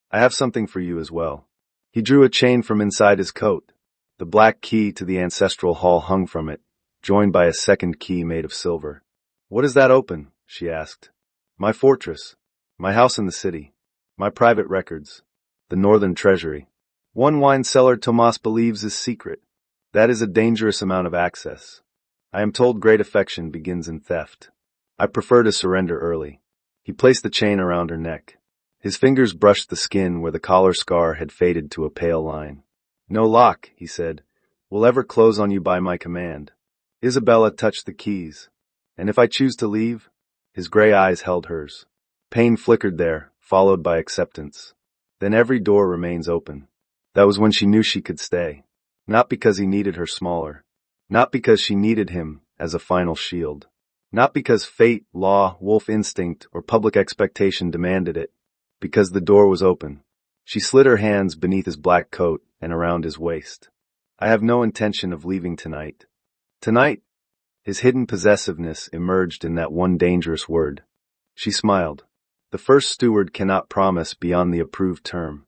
"I have something for you as well." He drew a chain from inside his coat. The black key to the ancestral hall hung from it, joined by a second key made of silver. "What does that open?" she asked. "My fortress. My house in the city. My private records. The Northern Treasury. One wine cellar Tomas believes is secret. That is a dangerous amount of access. I am told great affection begins in theft. I prefer to surrender early." He placed the chain around her neck. His fingers brushed the skin where the collar scar had faded to a pale line. "No lock," he said, "will ever close on you by my command." Isabella touched the keys. "And if I choose to leave?" His gray eyes held hers. Pain flickered there, followed by acceptance. "Then every door remains open." That was when she knew she could stay. Not because he needed her smaller. Not because she needed him as a final shield. Not because fate, law, wolf instinct, or public expectation demanded it. Because the door was open. She slid her hands beneath his black coat and around his waist. "I have no intention of leaving tonight." Tonight? His hidden possessiveness emerged in that one dangerous word. She smiled. The first steward cannot promise beyond the approved term.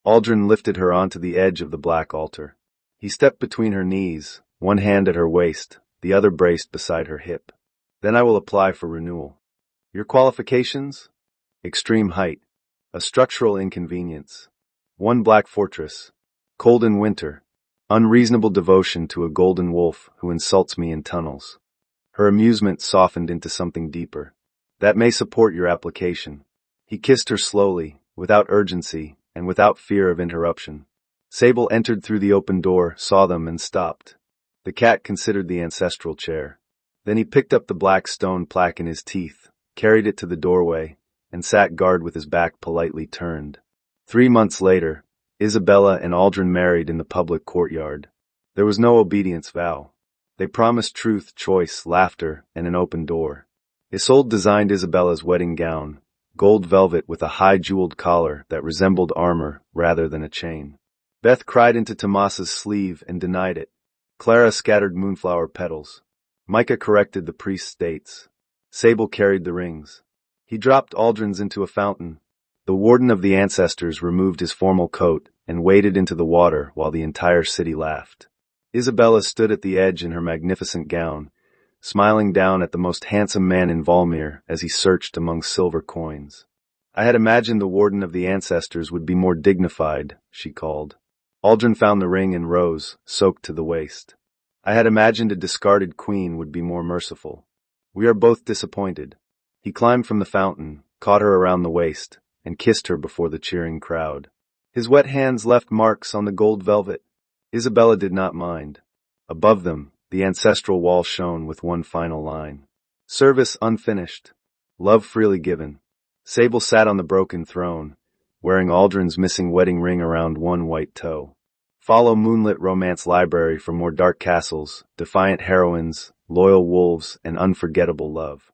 Aldrin lifted her onto the edge of the black altar. He stepped between her knees, one hand at her waist, the other braced beside her hip. Then I will apply for renewal. Your qualifications? Extreme height. A structural inconvenience. One black fortress. Cold in winter. Unreasonable devotion to a golden wolf who insults me in tunnels. Her amusement softened into something deeper. That may support your application. He kissed her slowly, without urgency, and without fear of interruption. Sable entered through the open door, saw them, and stopped. The cat considered the ancestral chair. Then he picked up the black stone plaque in his teeth, carried it to the doorway, and sat guard with his back politely turned. 3 months later, Isabella and Aldrin married in the public courtyard. There was no obedience vow. They promised truth, choice, laughter, and an open door. Isolde designed Isabella's wedding gown, gold velvet with a high jeweled collar that resembled armor rather than a chain. Beth cried into Tomas's sleeve and denied it. Clara scattered moonflower petals. Micah corrected the priest's dates. Sable carried the rings. He dropped Aldrin's into a fountain. The warden of the ancestors removed his formal coat and waded into the water while the entire city laughed. Isabella stood at the edge in her magnificent gown, smiling down at the most handsome man in Valmir as he searched among silver coins. I had imagined the warden of the ancestors would be more dignified, she called. Aldrin found the ring and rose, soaked to the waist. I had imagined a discarded queen would be more merciful. We are both disappointed. He climbed from the fountain, caught her around the waist, and kissed her before the cheering crowd. His wet hands left marks on the gold velvet. Isabella did not mind. Above them, the ancestral wall shone with one final line. Service unfinished. Love freely given. Sable sat on the broken throne, wearing Aldrin's missing wedding ring around one white toe. Follow Moonlit Romance Library for more dark castles, defiant heroines, loyal wolves, and unforgettable love.